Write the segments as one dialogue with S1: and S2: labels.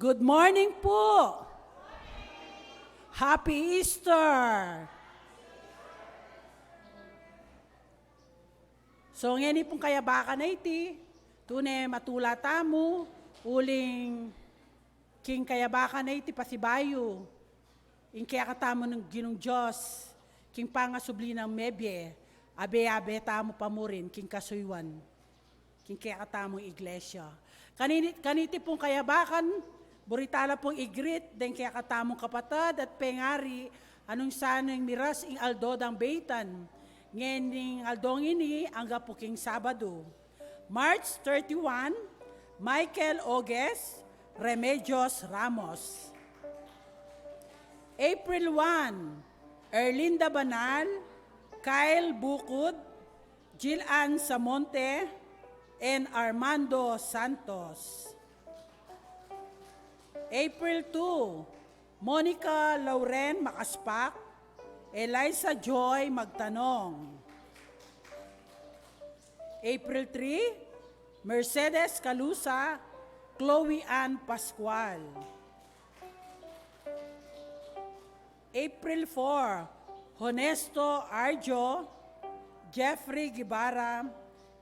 S1: Good morning po! Happy Easter! So ngayon pong kayabaka na iti, tunay matula tamo, uling king kayabaka na iti pasibayo, ing kaya katamo ng ginong Diyos, king pangasubli ng mebye, abe-abe tamo pamurin, king kasuywan, king kaya katamong iglesia. Kaniti pong kayabakan, buritala pong igrit, den kaya katamong kapatad at pengari, anong sanong miras ing aldo dang beitan, ngayon aldong ini, angga po king Sabado. March 31, Michael Oges, Remedios Ramos. April 1, Erlinda Banal, Kyle Bukod, Jill-Ann Samonte, and Armando Santos. April 2, Monica Lauren Makaspak, Eliza Joy Magtanong. April 3, Mercedes Calusa, Chloe Ann Pascual. April 4, Honesto Arjo, Jeffrey Gibara,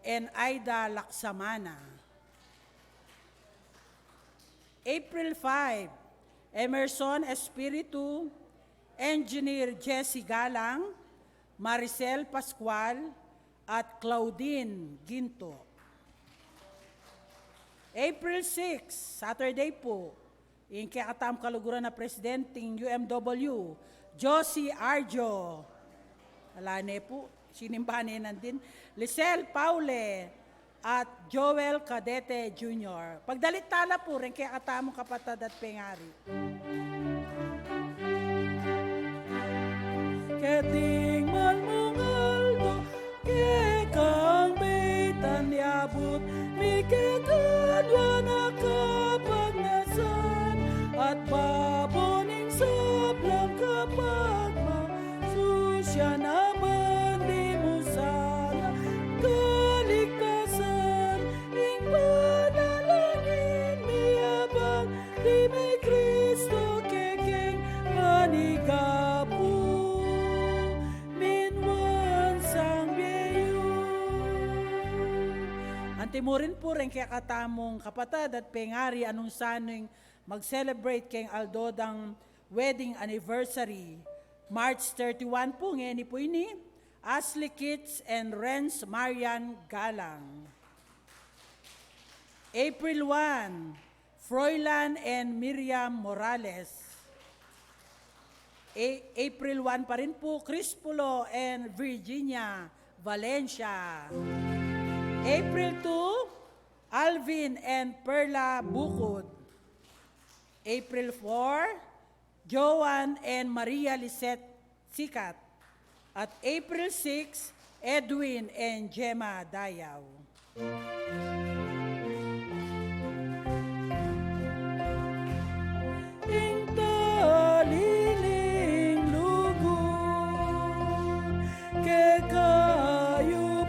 S1: and Aida Laksamana. April 5, Emerson Espiritu, Engineer Jesse Galang, Maricel Pascual, at Claudine Ginto. April 6, Saturday po, yung kakatam kaluguran na presidenting UMW, Josie Arjo. Alane po, sinimbahan nandin. Lisel Paule at Joel Cadete Jr. Pagdalit tala po, rin kakatamong kapatad at pengari. Keting malmungaldo, kekang beitan yabut, mikekadwa na kapagnasan, at baboning sablang kapag masusya naman di mo sana, kaligtasan, ing panalangin, miyabang, di may Kristo kekeng manigapu. Timurin po rin kaya katamong kapatad at pengari anong sano'y mag-celebrate kayong aldodang wedding anniversary. March 31 po, ngayon po ini, Ashley Kitts and Renz Marian Galang. April 1, Froilan and Miriam Morales. April 1 pa rin po, Crispulo and Virginia Valencia. April 2, Alvin and Perla Bukod. April 4, Joan and Maria Lisette Sikat. At April 6, Edwin and Gemma Dayaw. Intaliling lugod, kekayo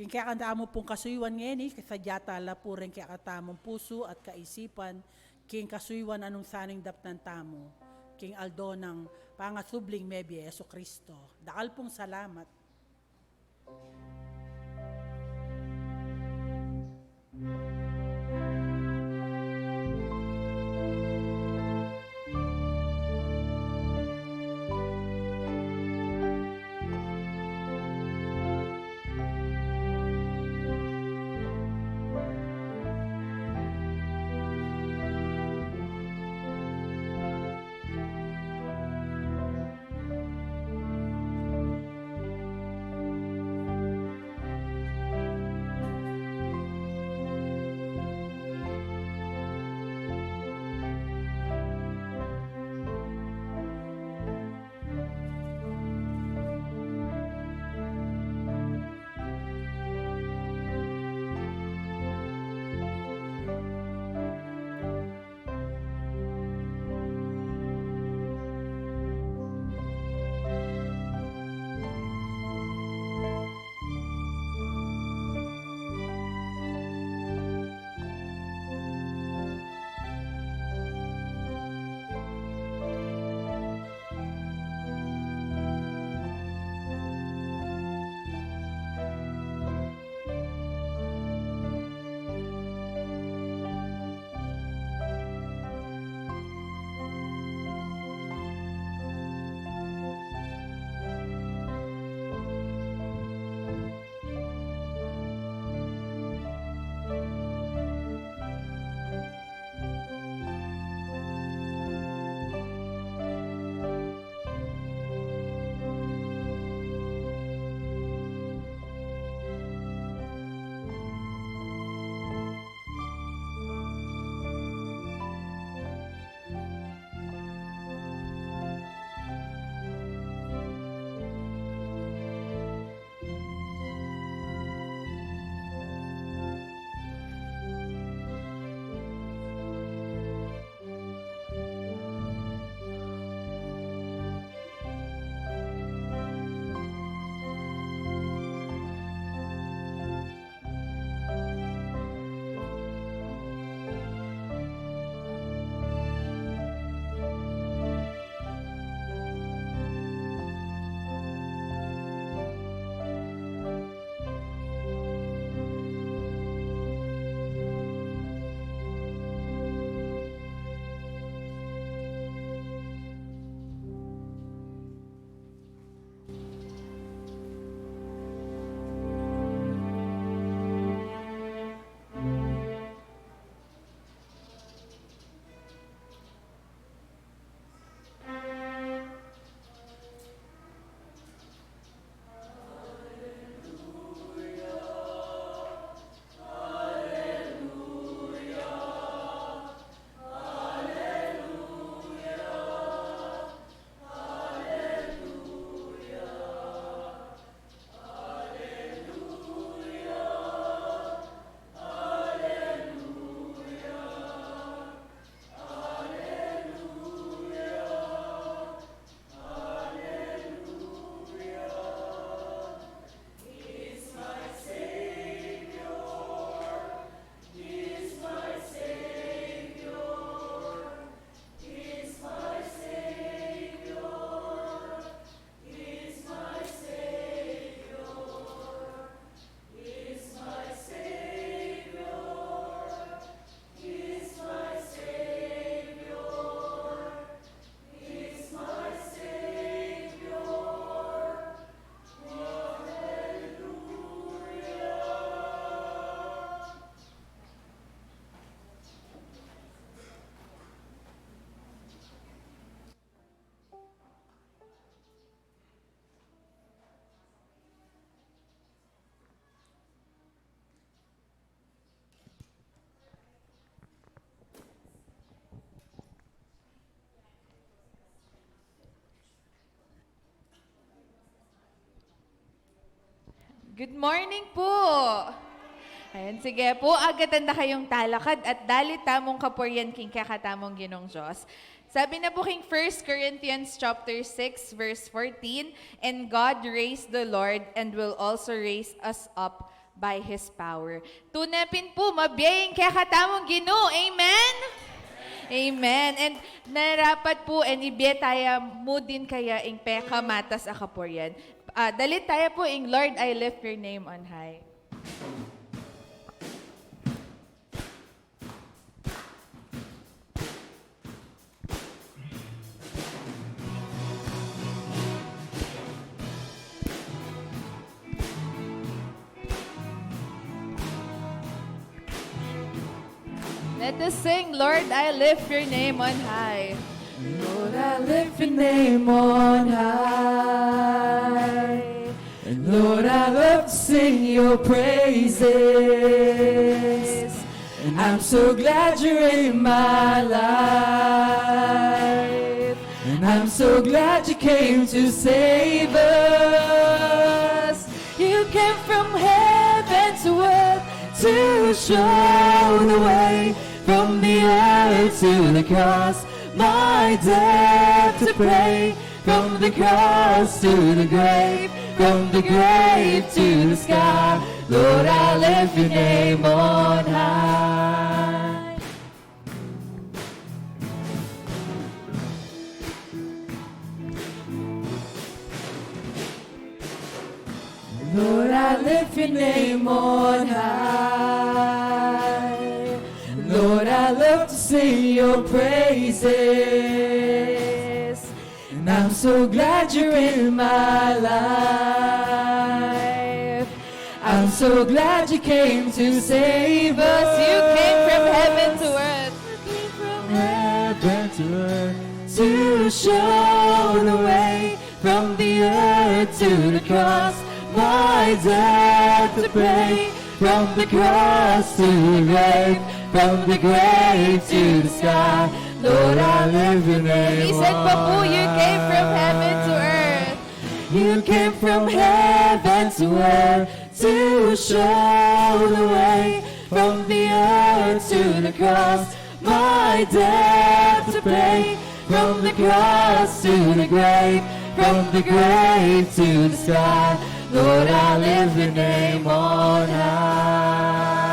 S1: kaya kandamo pong kasuywan ngayon kasadya tala po rin kaya katamong puso at kaisipan, king kasuywan anong saning daptan tamo, king aldo ng pangasubling mebye Yeso Kristo. Dakal pong salamat.
S2: Good morning po! Ayan, sige po, agatanda kayong talakad at dali tamong kapuryan king kakatamong ginong Diyos. Sabi na po king 1 Corinthians chapter 6 verse 14, and God raised the Lord and will also raise us up by His power. Tunapin po, mabiyayang kakatamong Ginoo. Amen? Amen. And narapat po, and ibiyataya mo din kaya ing peka matas akapuryan. Dalit tayo po ing Lord, I lift your name on high. Let us sing, Lord, I lift your name on high.
S3: Lord, I lift your name on high. And Lord, I love to sing your praises. And I'm so glad you're in my life. And I'm so glad you came to save us. You came from heaven to earth to show the way. From the earth to the cross, my death to pay. From the cross to the grave, from the grave to the sky, Lord, I lift your name on high. Lord, I lift your name on high. Lord, I love to sing your praises. And I'm so glad you're in my life. I'm so glad you came to save us.
S2: You came from heaven to earth.
S3: You came from heaven to earth to show the way. From the earth to the cross, my death to pay. From the cross to the grave, from the grave to the sky, Lord, I lift your name
S2: He said pa po,
S3: on
S2: you came from heaven to
S3: high.
S2: earth.
S3: You came from heaven to earth to show the way. From the earth to the cross, my death to pay. From the cross to the grave, from the grave to the sky, Lord, I lift your name on high.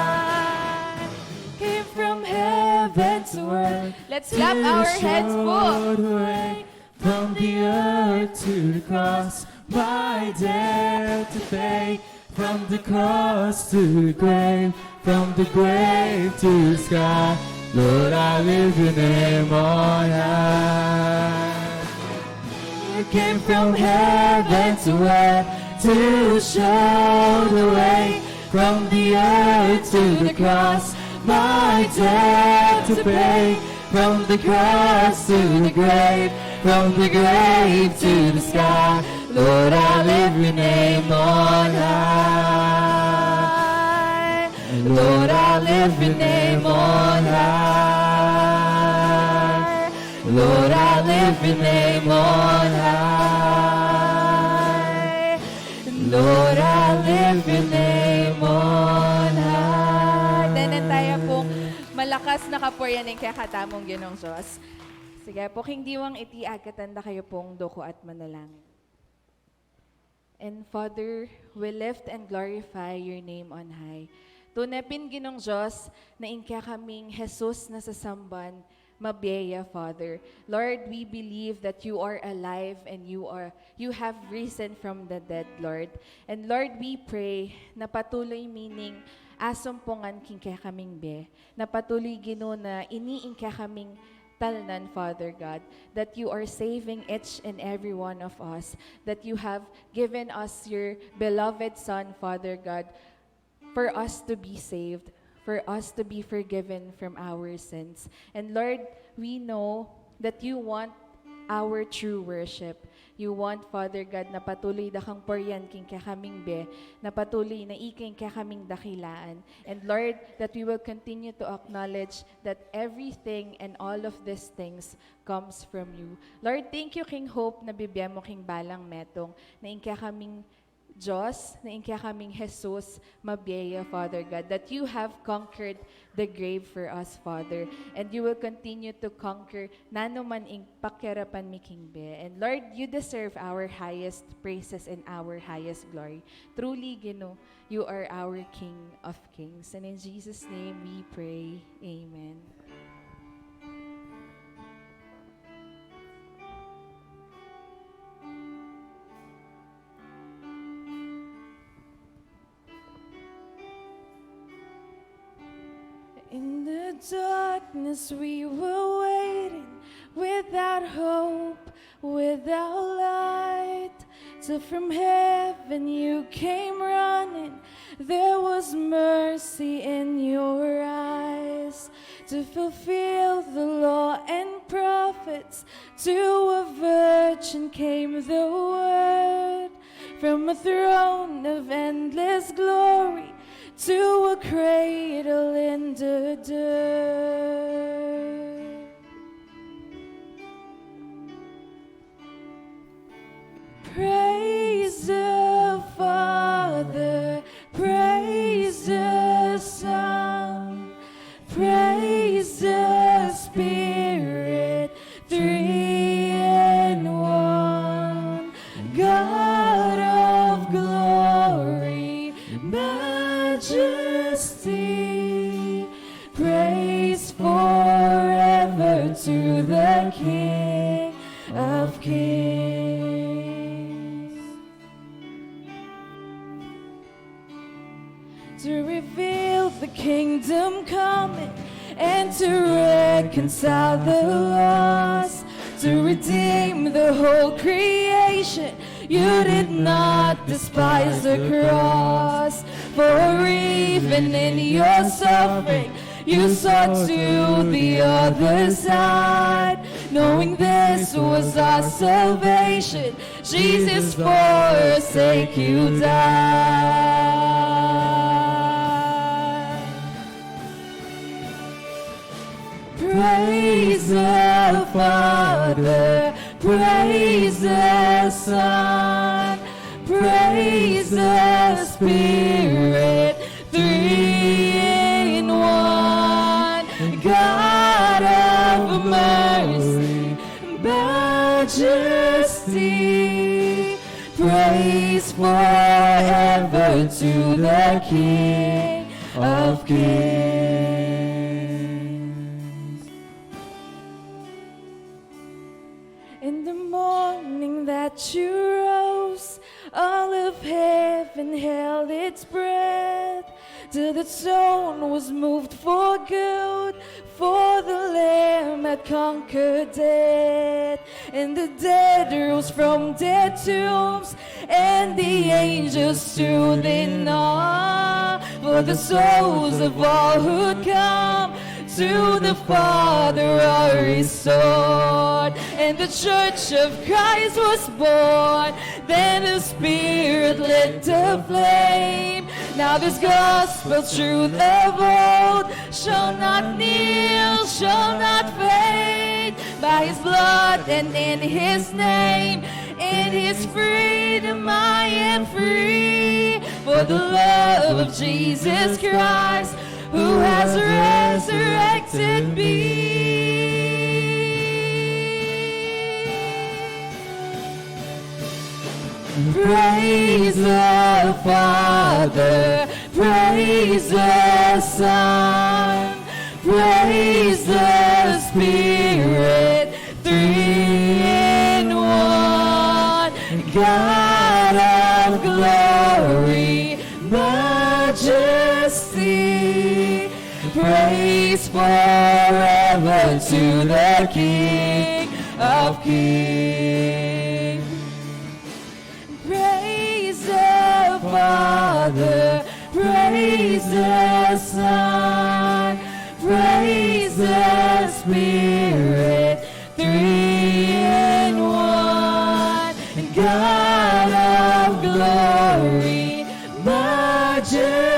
S3: Came from heaven to earth.
S2: Let's clap our hands po.
S3: the way. From the earth to the cross, my death to pay. From the cross to the grave, from the grave to the sky, Lord, I lift your name on high. You came from heaven to earth to show the way. From the earth to the cross, my debt to pay. From the cross to the grave, from the grave to the sky, Lord, I lift your name on high. Lord, I lift your name on high. Lord, I lift your name on high. Lord, I lift your name on high.
S2: Tanan tayo pong malakas na kapuryan ng kakatamong Ginong Diyos. Sige po, king diwang iti agkatanda kayo pong doko at manalangin. And Father, we lift and glorify your name on high. Tunapin Ginong Diyos na inka kaming Jesus na sasamban, mabeya, Father. Lord, we believe that you are alive and you have risen from the dead, Lord. And Lord, we pray na patuloy meaning asumpungan king kaya kaming be, na patuloy Ginoo na iniingka kaming talnan, Father God, that you are saving each and every one of us, that you have given us your beloved Son, Father God, for us to be saved, for us to be forgiven from our sins. And Lord, we know that you want our true worship. You want, Father God, na patuloy da kang poryan king kakaming be, na patuloy na iking kakaming dakilaan. And Lord, that we will continue to acknowledge that everything and all of these things comes from you. Lord, thank you, King Hope, na bibigyan mo king balang metong, na ingka kaming Diyos, na inka kaming Jesus, mabiyaya, Father God, that you have conquered the grave for us, Father, and you will continue to conquer nanuman ing pakirapan mi King Be. And Lord, you deserve our highest praises and our highest glory. Truly, Gino, you are our King of Kings. And in Jesus' name we pray. Amen. In the darkness we were waiting, without hope, without light, till from heaven you came running. There was mercy in your eyes to fulfill the law and prophets. To a virgin came the word, from a throne of endless glory to a cradle in the dirt. Praise the Father, praise the Son, praise the Spirit, three in one. God of glory, majesty, praise forever to the King of Kings. To reveal the kingdom coming and to reconcile the lost, to redeem the whole creation. You did not despise the cross, for even in your suffering you saw to the other side, knowing this was our salvation. Jesus, for our sake you died. Praise the Father, praise the Son, praise the Spirit, three in one. God of mercy, majesty, praise forever to the King of Kings. In the morning that you rose, all of heaven held its breath, till the throne was moved for good, for the Lamb had conquered death. And the dead rose from their tombs, and the angels stood in awe, for the souls of all who'd come to the Father are restored. And the Church of Christ was born, then the Spirit lit the flame. Now this gospel truth of old shall not kneel, shall not fade. By His blood and in His name, in His freedom I am free. For the love of Jesus Christ, who has resurrected me. Praise the Father, praise the Son, praise the Spirit, three in one. God of glory, majesty, praise forever to the King of Kings. Praise the Father, praise the Son, praise the Spirit, three in one. God of glory, majesty,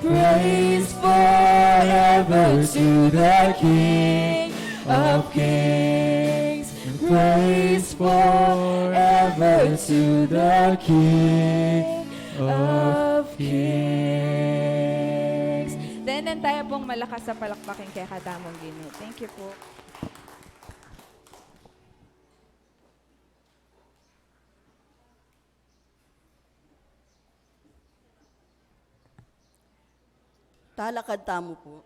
S2: praise forever to the King of Kings.
S3: praise forever to the King of Kings.
S2: Then tayo pong malakas sa palakpakin kay katamong Ginoo. Thank you po.
S4: Talakad tamo po.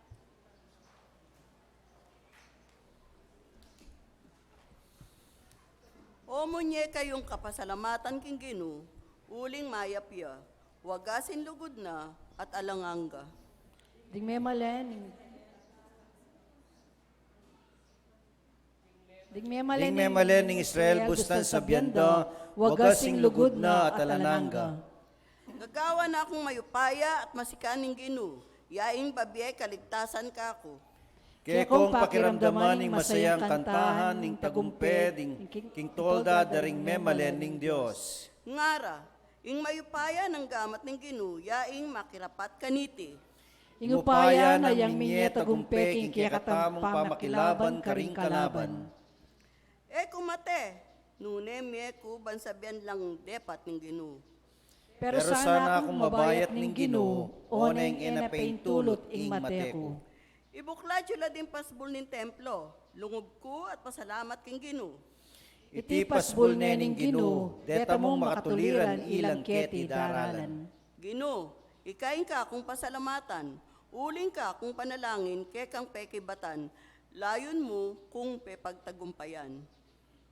S4: O munye kayong kapasalamatan king Ginoo, uling mayapya, wagasin lugod na at alanganga.
S2: Ding may malen. Ding
S5: Ding memalen ning Israel bustan sa biyanda, wagasing lugod na at alananga.
S4: Gagawa na akong mayupaya at masikaning Ginoo, yaing babiye kaligtasan ka ako.
S5: Kaya kung pakiramdaman ning masayang kantahan ning tagumped ning king tolda daring memalen ning Dios.
S4: Ngara, ing mayupaya ng gamat ng Ginoo, yaing makirapat kaniti.
S3: Ingupaya na yang minye tagumpeng kaya katamong pamakilaban karing kalaban.
S4: E kumate, nune miye ku bansabian lang depat ng Ginoo.
S5: Pero sana akong mabayat ning Ginoo, oneng enapain tulot ing mateko.
S4: Ibuklat yula din pasbul ning templo, lungob ko at pasalamat king Ginoo.
S3: Iti pasbul nening Ginoo, deta mong makatuliran ilang keti daralan.
S4: Ginoo, ikain ka kung pasalamatan, uling ka kung panalangin kekang pekibatan, layon mo kung pepagtagumpayan.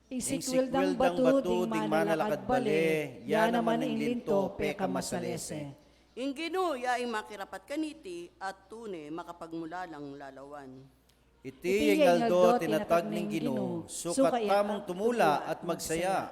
S3: Isikwil dang batu ding manalakad bale, ya naman ang linto peka masalese.
S4: Ing Ginoo yaing makirapat kaniti at tune makapagmula lang lalawan.
S5: Iti yung aldo tinatag ning Ginoo, sukat tamong tumula at magsaya.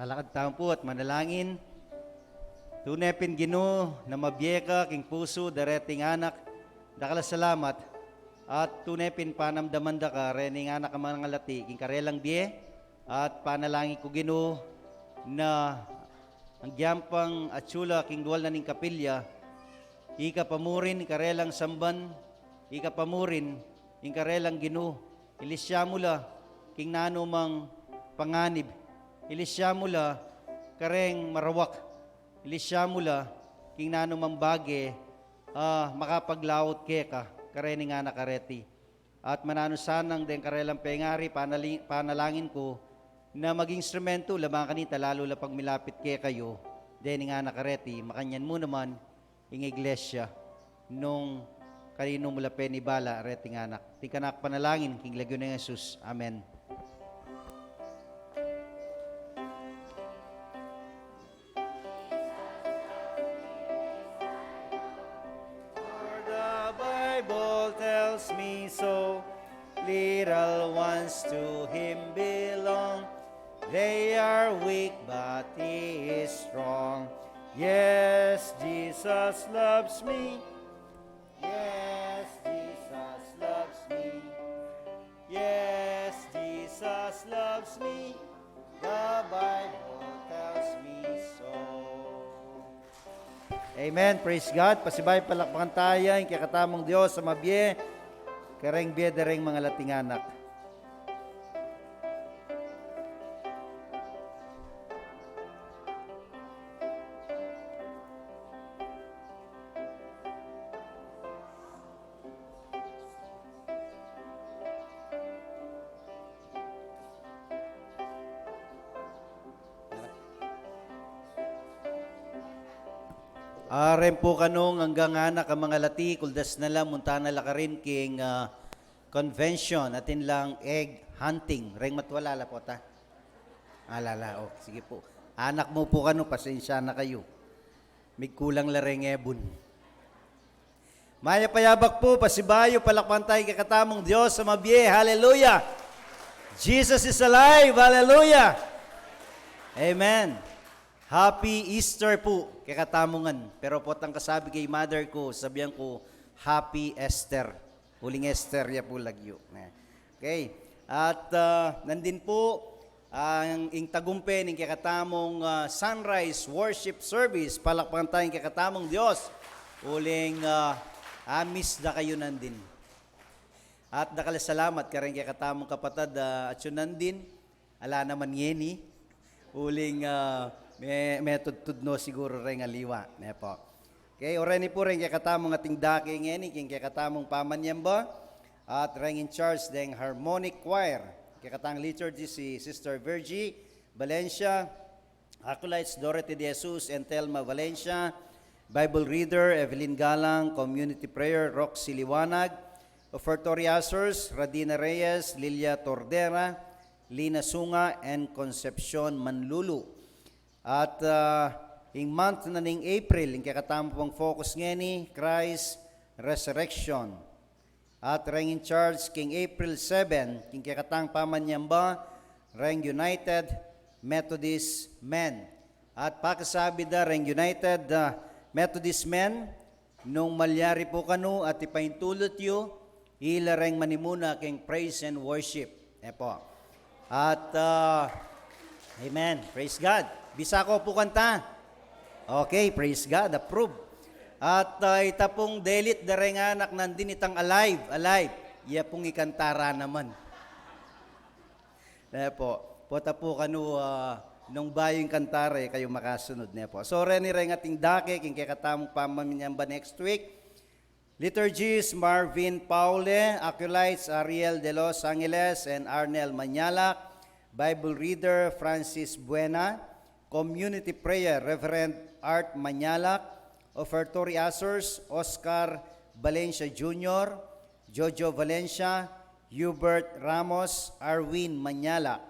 S5: Halakad tayo po at manalangin. Tunepin Ginoo na mabiyeka king puso dareting anak. Dakala salamat. At tunepin panamdaman da ka rening anak ang mga lati king karelang biye. At panalangin ko Ginoo na ang giyampang atsula king dual na ning kapilya. Ika pamurin karelang samban. Ika pamurin ing karelang Ginoo. Ilisya mula king nanumang panganib. Ilisya mula kareng marawak. Ilisya mula king nanumang bage makapaglawot keka karening nga nakareti. At manano sanang den karelang pengari panalangin ko na maging instrumento lamang kanita lalo la pag milapit kay kayo den nga nakareti makanyan mo naman ing iglesia nung kanino mula penibala reting anak. Tikanak panalangin king lagyo ng Jesus. Amen. For the Bible tells me so, little ones to Him belong. They are weak, but He is strong. Yes, Jesus loves me. Yes, Jesus loves me. Yes, Jesus loves me. The Bible tells me so. Amen. Praise God. Pasibay palakpakan tayo. Yung kakatamong Diyos sa mabye. Kareng biye dereng mga lating anak. Aren po kanong hanggang anak ang mga lati, kuldas na lang, munta na lakarin king convention, atin lang egg hunting. Reng matwalala po ta. Alala, oh, sige po. Anak mo po kano, pasensya na kayo. May kulang lareng ebon. Maya payabak po, pasibayo, palakpan tayo kakatamong Diyos sa mabye. Hallelujah! Jesus is alive! Hallelujah! Amen! Happy Easter po, kakatamungan. Pero po tang kasabi kay mother ko, sabihan ko, Happy Esther. Huling Esther ya po lagyo. Okay. At nandin po ang ing tagumpe ng kakatamong sunrise worship service. Palakpakan tayong kakatamong Diyos. Huling amis na kayo nandin. At nakalasalamat ka rin kakatamong kapatad at yun nandin. Ala naman yeni. Huling may tudno siguro rin aliwa. Nepo. Okay, oreni po rin kakatamong ating daki ngeni, king kakatamong pamanyamba, at rin in charge ng harmonic choir. Kakatang liturgy si Sister Virgie Valencia, acolytes Dorothy De Jesus and Telma Valencia, Bible reader Evelyn Galang, community prayer Roxy Liwanag, offertoriasers Radina Reyes, Lilia Tordera, Lina Sunga, and Concepcion Manlulu. At in month na ning April, yung kakatamo pang focus ngeni, Christ Resurrection. At rang in charge king April 7, king kakatang pamanyamba, rang United Methodist Men. At pakasabi da rang United Methodist Men, nung malyari po kanu at ipaintulot yu, ila rang manimuna king praise and worship. Epo. At amen. Praise God. Bisa ko po kanta. Okay, praise God, approve. At itapong delit dareng anak nandin itang alive. Iya pong ikantara naman. Po, pota po kanu nung bayong kantare kayo makasunod na po. So reni reng ating dake king kakatamong pamaminyamba next week. Liturgies Marvin Paule, acolytes Ariel de Los Angeles and Arnel Manyalak, Bible reader Francis Buena, community prayer Reverend Art Manyalak, offertoriasers Oscar Valencia Jr., Jojo Valencia, Hubert Ramos, Arwin Manyalak,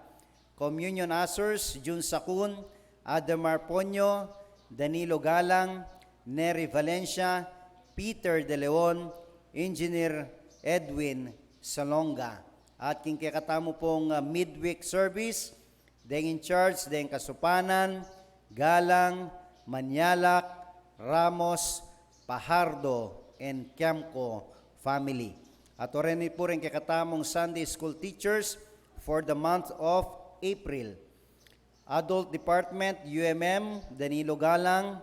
S5: communion asers Jun Sakun, Ademar Ponyo, Danilo Galang, Neri Valencia, Peter De Leon, Engineer Edwin Salonga. At king kakatamo pong midweek service, deng in charge, deng Kasupanan, Galang, Manyalak, Ramos, Pahardo, and Kiamco family. At orin po rin kakatamong Sunday school teachers for the month of April. Adult Department, UMM, Danilo Galang,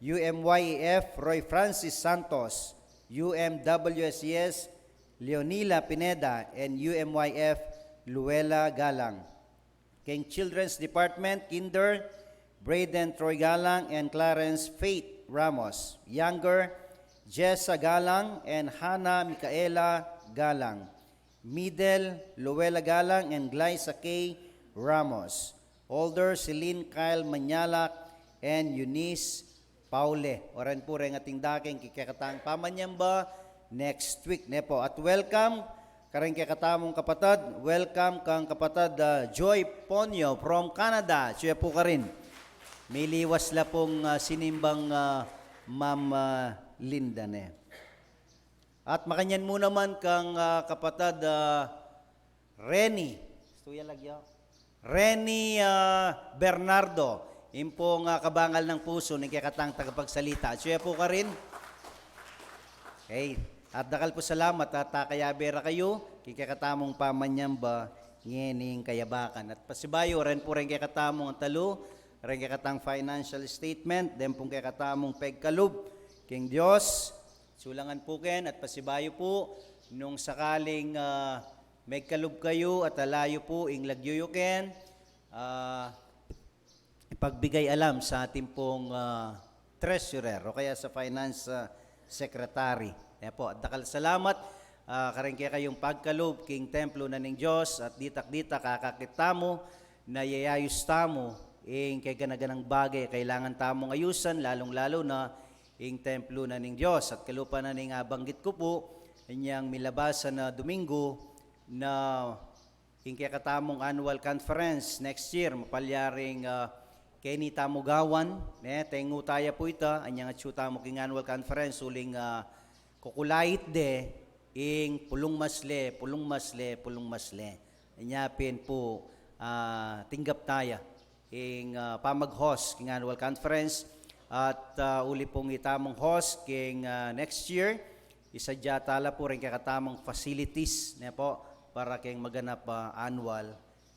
S5: UMYEF, Roy Francis Santos, UMWSES, Leonila Pineda, and UMYF, Luella Galang. King Children's Department, Kinder, Braden Troy Galang, and Clarence Faith Ramos. Younger, Jessa Galang, and Hannah Micaela Galang. Middle, Luella Galang, and Glyza K. Ramos. Older, Celine Kyle Manyalak, and Eunice Paule. Oran po rin ating daking kikakatang pamanyamba next week. Nepo. At welcome, karing kikatamong kapatid. Welcome kang kapatid Joy Ponyo from Canada. Siya po ka rin. May liwas la pong sinimbang Ma'am Linda ne. At makanyan mo naman kang kapatid Renny. Stuya lagyo. Renny Bernardo. Impong kabangal ng puso ng kikatang tagapagsalita. Siya po ka rin. Okay. At dakal po salamat at kayabera kayo. Kikakatamong pamanyamba ngening kayabakan. At pasibayo rin po rin kikatamong ang talo. Rin kikatang financial statement. Den pong kikatamong pegkalub. King Diyos. Sulangan po ken at pasibayo po. Nung sakaling may kalub kayo at alayo po ing lagyuyuken. Ipagbigay alam sa ating pong treasurer o kaya sa finance secretary. Kaya po, at dakal salamat, karing kaya kayong pagkalob, king templo na ning Diyos, at ditak-dita kakakita mo, na yayayos tamo, ing kay ganaganang bagay, kailangan tamong ayusan, lalong-lalo na, ing templo na ning Diyos. At kalupa na ning banggit ko po, inyang milabasan na Domingo, na ing kaya katamong annual conference next year, mapalyaring Kenny Tamugawan, tengu taya po ita, anyang atsyuta mo king annual conference, uling kukulait de, ing pulong masle. Inyapin po, tinggap taya, ing pamag-host king annual conference, at uli pong itamong host king next year, isadya tala po rin kakatamang facilities, po, para king maganap annual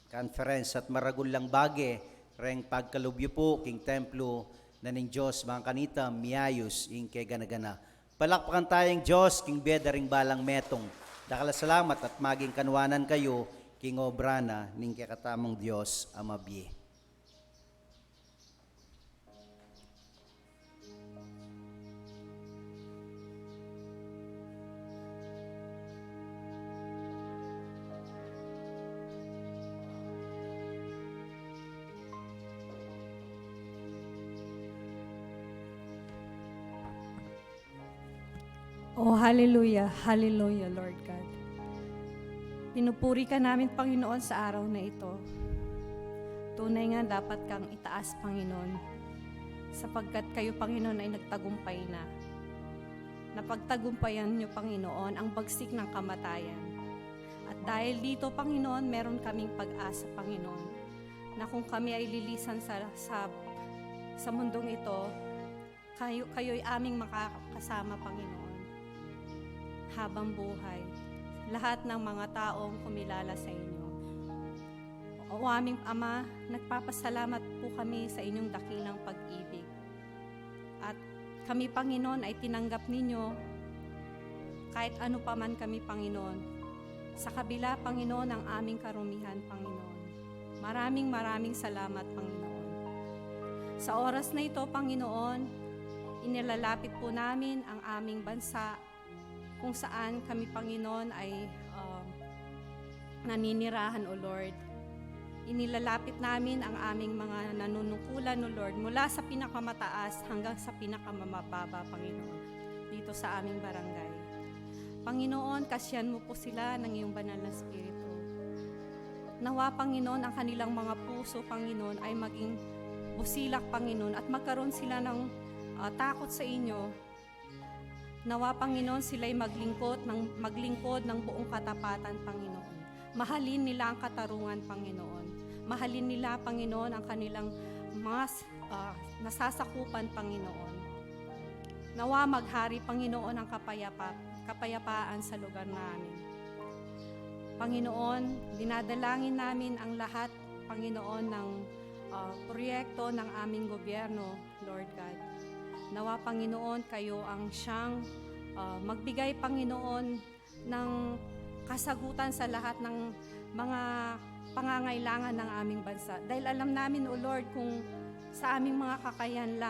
S5: conference, at maragul lang bagay, reng pagkalubyo po, king templo na ning Diyos, mga kanita, miyayos, ing kay gana-gana. Palakpakan tayong Diyos, king beda ring balang metong. Dakala salamat at maging kanwanan kayo, king obra na, ning kay katamang Diyos, amabye.
S6: Oh, hallelujah, hallelujah, Lord God. Pinupuri ka namin, Panginoon, sa araw na ito. Tunay nga dapat kang itaas, Panginoon, sapagkat kayo, Panginoon, ay nagtagumpay na. Napagtagumpayan niyo, Panginoon, ang bagsik ng kamatayan. At dahil dito, Panginoon, meron kaming pag-asa, Panginoon, na kung kami ay lilisan sa mundong ito, kayo'y aming makakasama, Panginoon, habang buhay, lahat ng mga taong kumilala sa inyo. O aming Ama, nagpapasalamat po kami sa inyong dakilang pag-ibig. At kami, Panginoon, ay tinanggap ninyo kahit ano pa man kami, Panginoon. Sa kabila, Panginoon, ang aming karumihan, Panginoon. Maraming salamat, Panginoon. Sa oras na ito, Panginoon, inilalapit po namin ang aming bansa kung saan kami, Panginoon, ay naninirahan, O Lord. Inilalapit namin ang aming mga nanunungkulan, O Lord, mula sa pinakamataas hanggang sa pinakamababa, Panginoon, dito sa aming barangay. Panginoon, kasyan mo po sila ng iyong banal na Espiritu. Nawa, Panginoon, ang kanilang mga puso, Panginoon, ay maging busilak, Panginoon, at magkaroon sila ng takot sa inyo. Nawa, Panginoon, sila'y maglingkod ng buong katapatan, Panginoon. Mahalin nila ang katarungan, Panginoon. mahalin nila, Panginoon, ang kanilang mga nasasakupan, Panginoon. Nawa maghari, Panginoon, ang kapayapaan sa lugar namin. Panginoon, dinadalangin namin ang lahat, Panginoon, ng proyekto ng aming gobyerno, Lord God. Nawa, Panginoon, kayo ang siyang magbigay, Panginoon, ng kasagutan sa lahat ng mga pangangailangan ng aming bansa. Dahil alam namin, O Lord, kung sa aming mga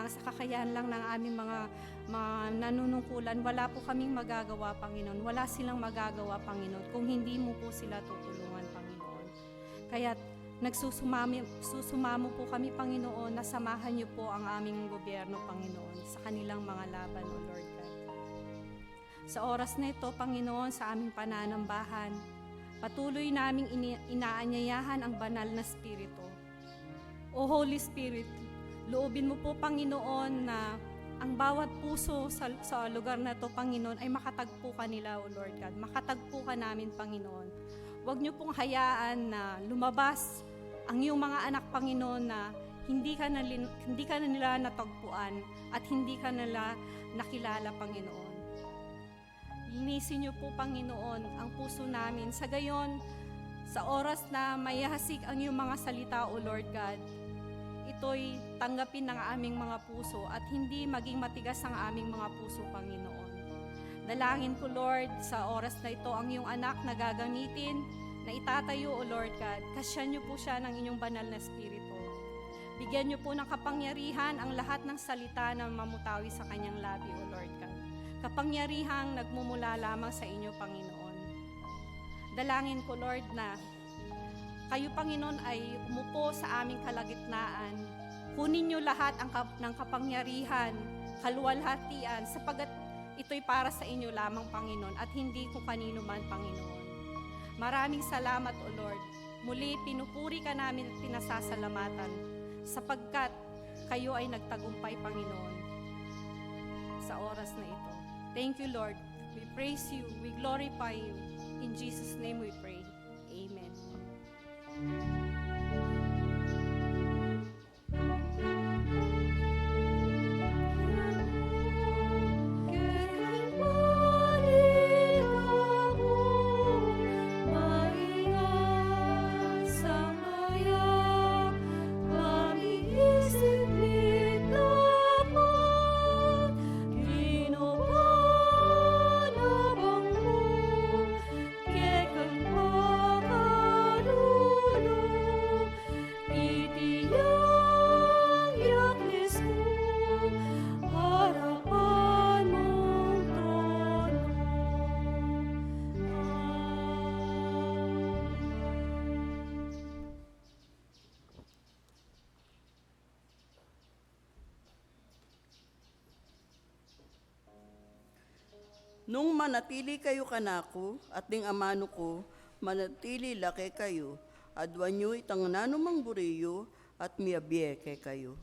S6: sa kakayahan lang ng aming mga nanunungkulan, wala po kaming magagawa, Panginoon. Wala silang magagawa, Panginoon, kung hindi mo po sila tutulungan, Panginoon. Kaya susumamo po kami, Panginoon, na samahan niyo po ang aming gobyerno, Panginoon, sa kanilang mga laban, O Lord God. Sa oras na ito, Panginoon, sa aming pananambahan, patuloy naming inaanyayahan ang banal na Espiritu. O Holy Spirit, loobin mo po, Panginoon, na ang bawat puso sa lugar na ito, Panginoon, ay makatagpo ka nila, O Lord God. Makatagpo ka namin, Panginoon. Huwag niyo pong hayaan na lumabas ang iyong mga anak, Panginoon, na hindi ka na nila natagpuan at hindi ka nila nakilala, Panginoon. Linisin niyo po, Panginoon, ang puso namin. Sa gayon, sa oras na mayahasik ang iyong mga salita, O Lord God, ito'y tanggapin ng aming mga puso at hindi maging matigas ang aming mga puso, Panginoon. Dalangin ko, Lord, sa oras na ito, ang iyong anak na gagamitin, na itatayo, O Lord God. Kasyan niyo po siya ng inyong banal na Espiritu. Bigyan niyo po ng kapangyarihan ang lahat ng salita na mamutawi sa kanyang labi, O Lord God. Kapangyarihang nagmumula lamang sa inyo, Panginoon. Dalangin ko, Lord, na kayo, Panginoon, ay umupo sa aming kalagitnaan. Kunin niyo lahat ng kapangyarihan, kaluwalhatian, sapagat ito'y para sa inyo lamang, Panginoon, at hindi kung kanino man, Panginoon. Maraming salamat, O Lord. Muli, pinupuri ka namin at pinasasalamatan, sapagkat kayo ay nagtagumpay, Panginoon, sa oras na ito. Thank you, Lord. We praise you. We glorify you. In Jesus' name we pray. Amen.
S4: Nung manatili kayo kanako, at ding amano ko, manatili laki kayo, adwan nyo itang nanumang buriyo, at miabye kay kayo.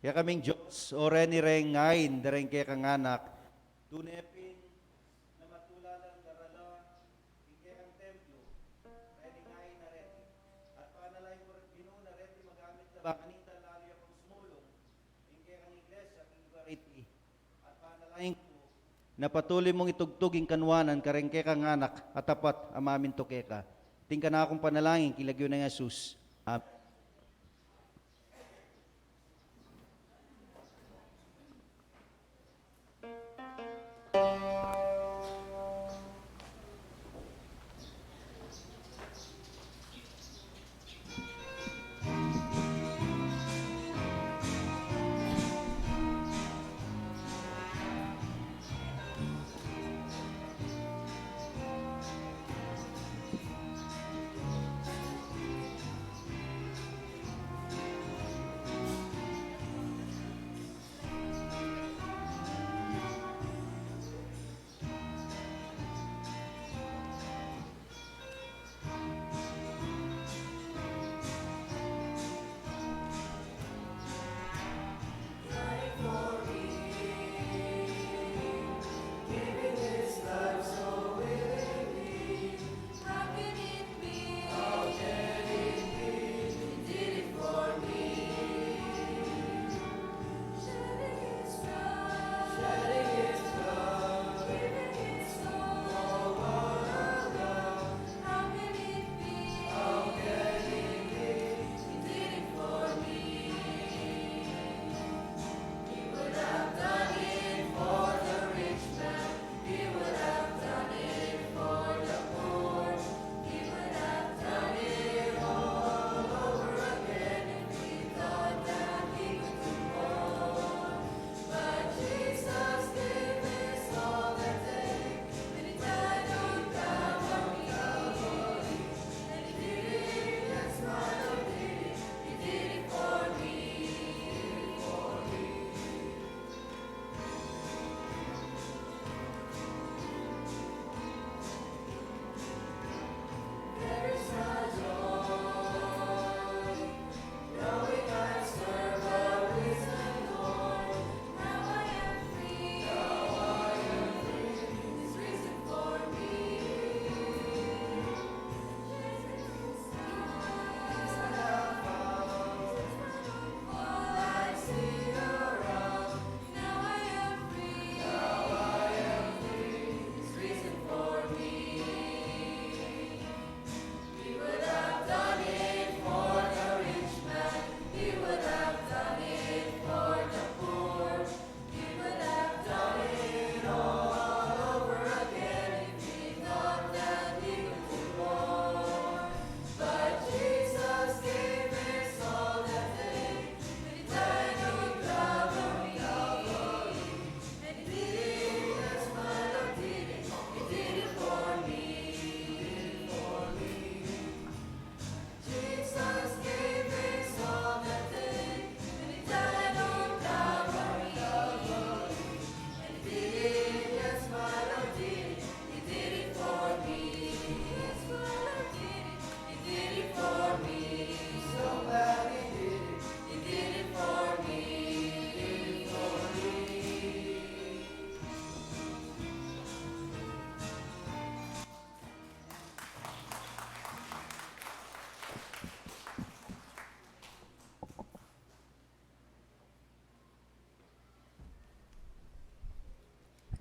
S5: Kaya kaming Diyos, o reni reng ngayon, dareng kaya kanganak, tunepin na matulalan darala, hindi ang templo, reni ngayon na reni. At panalay mo rin Ginoo na reni magamit na bakanita lalo akong sumulong, hindi ang iglesia, king variety. At panalay ko, na patuloy mong itugtuging kanwanan, kareng kaya kanganak, at tapat amamin to keka. Tingka na akong panalangin, kilagyo ng Jesus. Amen.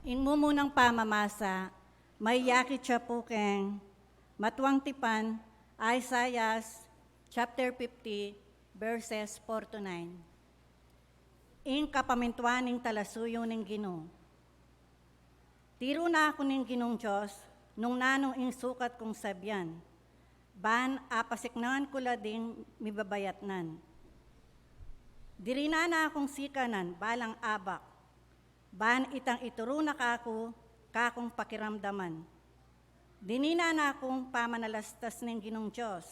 S7: Inmumunang pamamasa, may yakit siya po keng matuang tipan, Isaiah chapter 50, verses 4 to 9. In kapamintuaning talasuyo ng Ginoo. Tiro na ako ng Ginong Diyos, nung nanong insukat kong sabyan, ban apasiknan ko lading mibabayatnan. Diri na akong sikanan, balang abak, ban itang ituro na kakong pakiramdaman. Dinina na akong pamanalastas ng Ginong Diyos,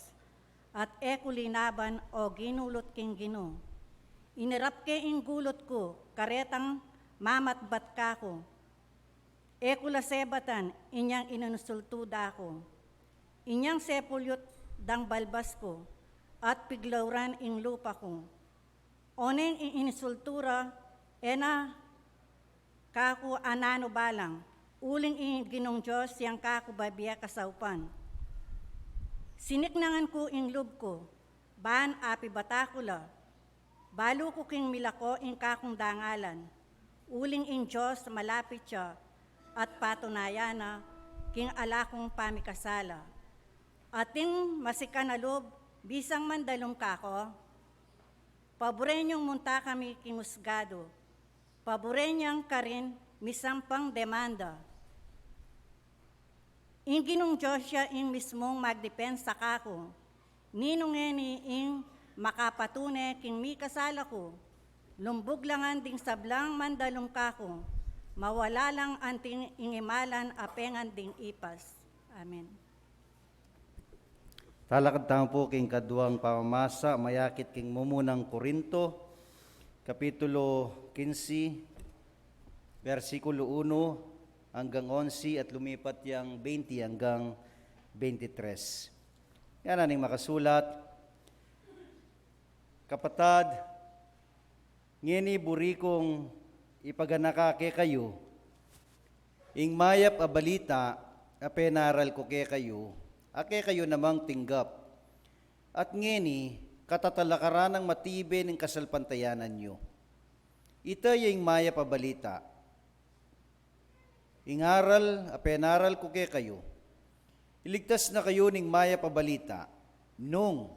S7: at ekulinaban o ginulot king Ginoo. Inirap ke ingulot ko, karetang mamatbat kako. Ekulasebatan, inyang inanusultuda ko. Inyang sepulyot dang balbas ko, at piglauran ing lupa ko. Onen inisultura, ena kaku anano balang, uling ginong Diyos yang kaku babiya kasaupan. Siniknangan ko ing lub ko, ban api batakula, balo ko king milako ing kakong dangalan, uling ing Diyos malapit siya, at patunayana king alakong pamikasala. Ating masikanalob, bisang mandalong kako, paborenyong munta kami kimusgado, paborenyang karin misampang demanda. Ginong Diyos siya ing mismong magdepensa kako, ninungeni ing makapatune king mi kasala ko, lumbog langan ding sablang mandalong kako, mawala lang anting ingimalan apengan ding ipas. Amen.
S5: Talakad tayo po king kaduang pamamasa, mayakit king mumunang Korinto, Kapitulo 15, versikulo 1 hanggang 11 at lumipat yang 20 hanggang 23. Yan aning makasulat. Kapatad, ngeni buri kong ipaganaka ke kayo, ing mayap a balita, apenaral ko ke kayo, ake kayo namang tinggap. At ngeni, katatalakaran ng matibe ng kasalpantayanan nyo. Ito yung maya pabalita. Ingaral, apenaral ko ke kayo. Iligtas na kayo ng maya pabalita, nung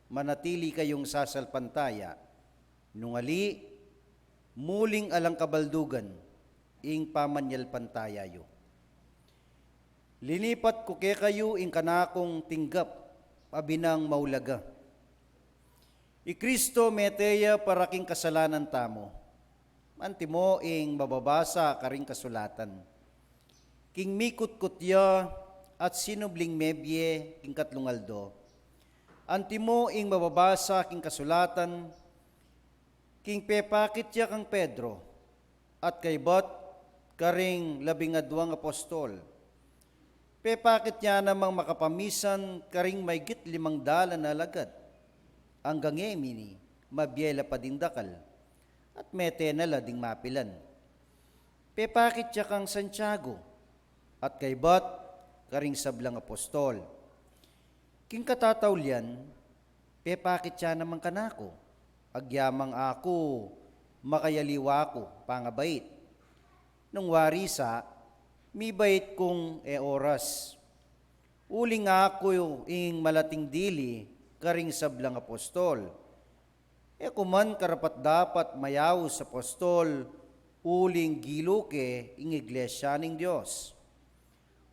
S5: manatili kayong sasalpantaya, nung ali, muling alang kabaldugan, ing pamanyal pantayayo. Linipat ko ke kayo ing kanakong tinggap, abinang maulaga. I Kristo meteya paraking kasalanan tamo, antimo ing mababasa karing kasulatan. King mikut-kutya at sinubling mebye king katlungaldo, antimo ing mababasa king kasulatan, king pepakit ya kang Pedro, at kay bot karing 12 apostol. Pepakit niya namang makapamisan karing maygit 500 na alagad. Hanggang emini, mabyela pa din dakal, at mete na lading mapilan. Pepakit siya kang Santiago, at kay Bat, karing sablang apostol. King katatawlian, pepakit siya namang kanako, agyamang ako, makayaliwa ko, pangabait. Nung warisa, mi bait kong oras. Uling ako ing malating dili, karing sablang apostol. Kuman karapat dapat mayaw sa apostol, uling giluke ing iglesia ning Diyos.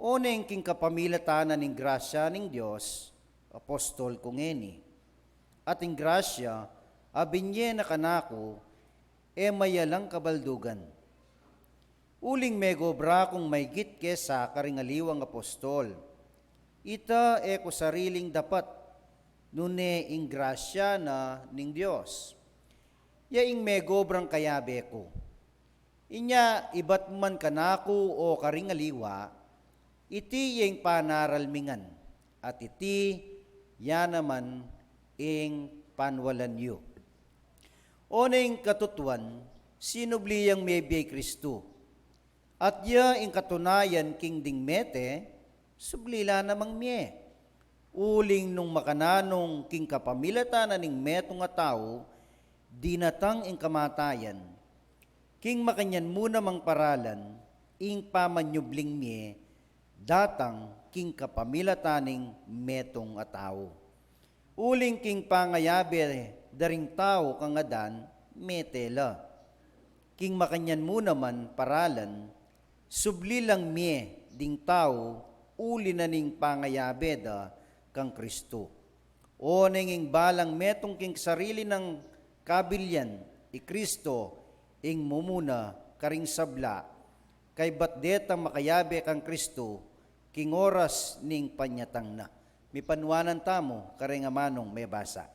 S5: Oneng king kapamilatanan ning grasya ning Diyos, apostol kong eni. At ing grasya, abinye na kanako, mayalang kabaldugan. Uling megobra kong maygit kesa karingaliwang apostol. Ita ko sariling dapat, nune ing grasya na ning Diyos. Yaing megobrang kayabe ko. Inya ibat man kanako o karingaliwa, iti yung panaralmingan, at iti ya naman ing panwalan yu. Oneng katutuan, sinubliyang mebiyay Kristo. At ya ing katunayan king ding mete, sublila namang mie. Uling nung makananong king kapamilatanan ning metong nga tao, dinatang ing kamatayan. King makanyan muna mang paralan, ing pamanyubling mie, datang king kapamilataning metong nga tao. Uling king pangayabe daring tao kang adan, metela. King makanyan muna man paralan, sublilang mie ding tao, uli na ning pangayabe da kang Kristo. O nanging balang metong king sarili ng kabilyan, i Kristo, ing mumuna karing sabla, kay batdeta makayabe kang Kristo, king oras ning panyatang na. Mi panwanan tamo, karing amanong may basa.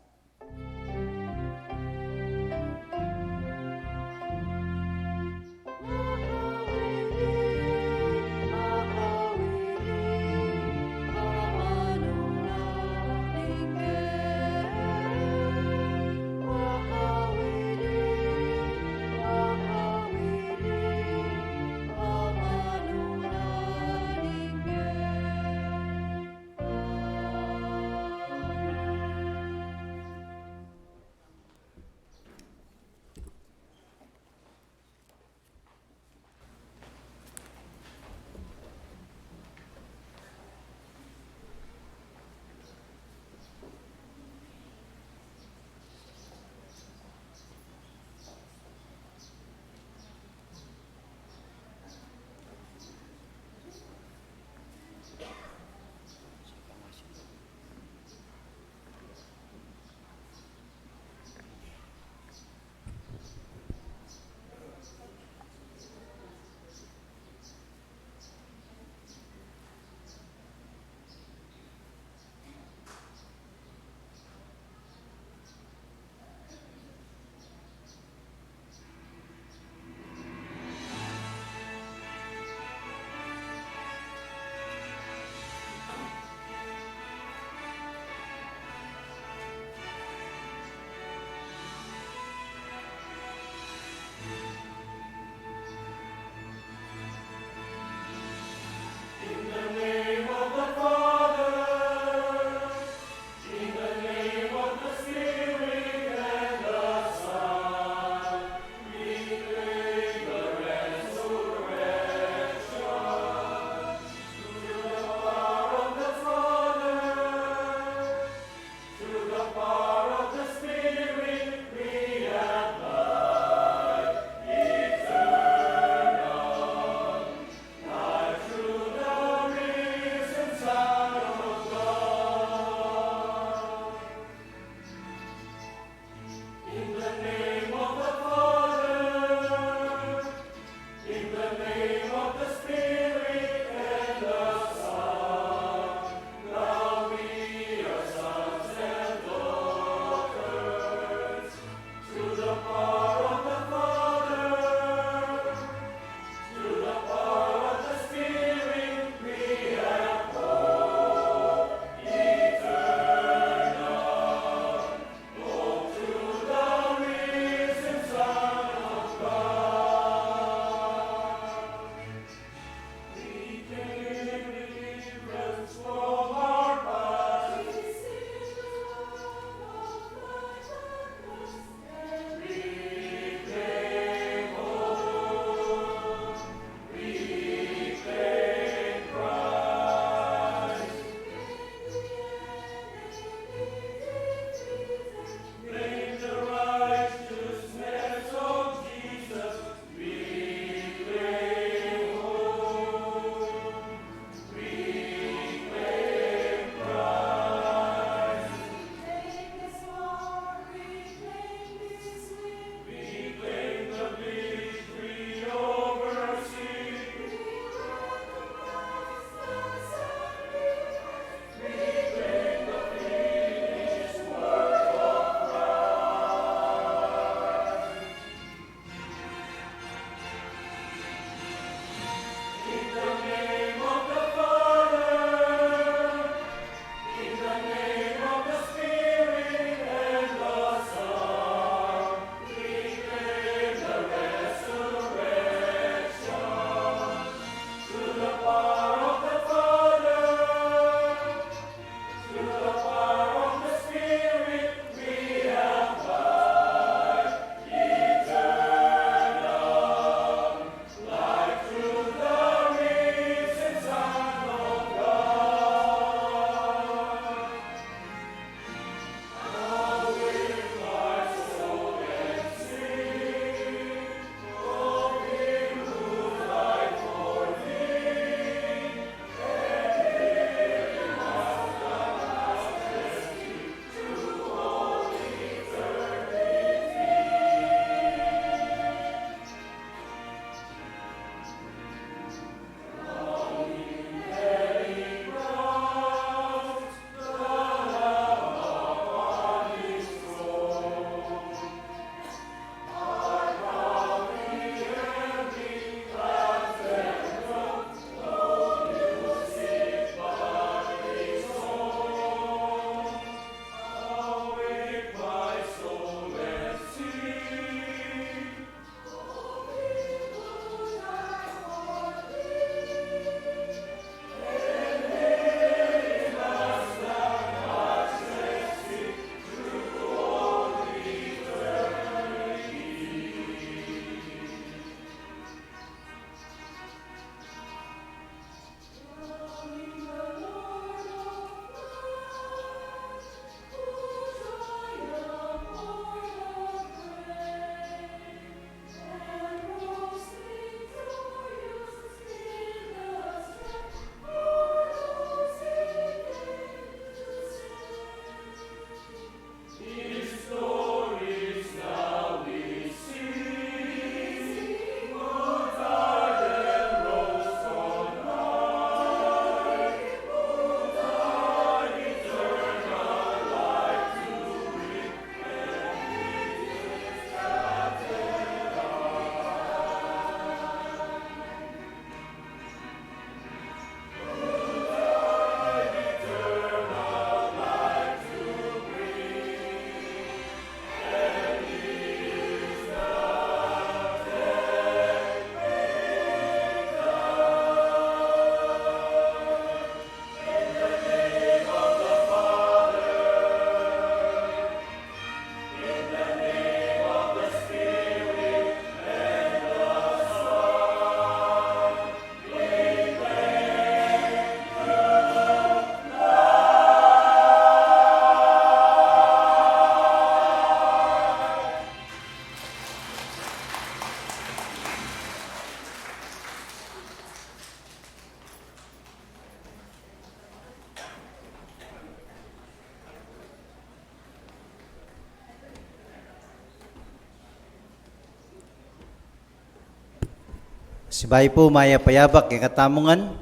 S5: Sibay po maya payabak yung katamungan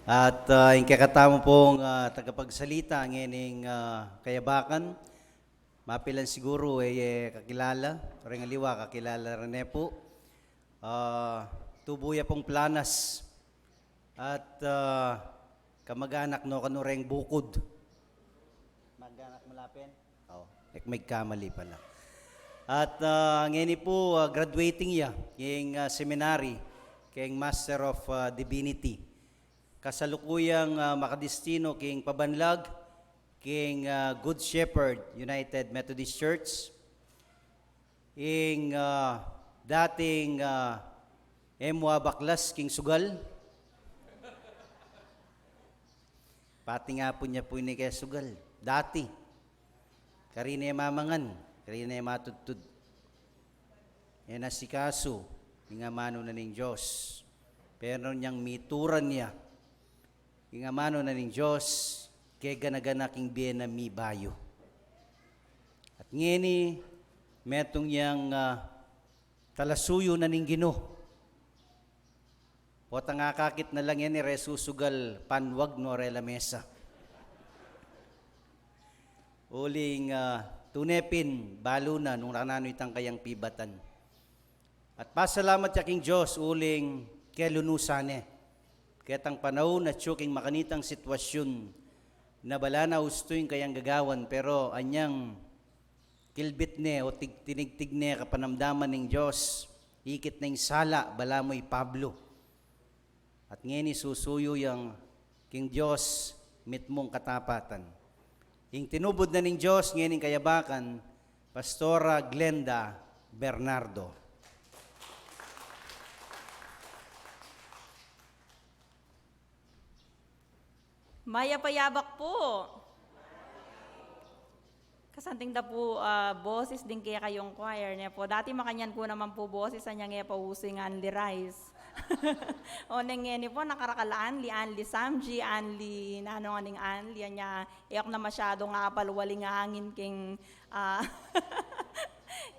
S5: at yung kakatamo pong tagapagsalita ang ining kayabakan. Mapilan siguro kakilala, ring aliwa kakilala rin po. Tubuya pong planas at kamag-anak no kanureng bukod. Mag-anak malapin? Oo, may kamali pala. At ngayon po graduating ya, yung seminary, kayong Master of Divinity. Kasalukuyang makadistino kayong pabanlag, kayong Good Shepherd United Methodist Church, kayong dating Emwa Baklas king Sugal. Pati nga po niya po ini kaya Sugal. Dati. Karina mamangan, karina matutud. Yan asikaso, nga mano na ning Diyos. Pero niyang mituran niya, nga mano na ning Diyos, kaya ganaganaking biyen na mi bayo. At ngini, metong niyang talasuyo na ning Gino. O tangakakit na lang yan ni resusugal panwag no rela mesa. Uling tunepin, balo na nung nanano itang kayang pibatan. At pasalamat yaking Diyos uling kaya lunusane. Kaya tang panahon na tsuking makanitang sitwasyon na bala na usto yung kayang gagawan pero anyang kilbit ne o tinigtig ne kapanamdaman ng Diyos. Ikit na yung sala, bala mo'y Pablo. At ngayon susuyo yung king Diyos mit mong katapatan. ing tinubod na ning Diyos ngayon kayabakan, Pastora Glenda Bernardo.
S8: Maya payabak po. Kasanting da po boses din kaya kayong choir niya po. Dati makanyan ko naman po boses sa niya nga pa using Anli Rice. O nangeni po nakarakalaan li Anli Samji, Anli nano nga ning Anli anya iyak na masyado nga palwaling nga hangin king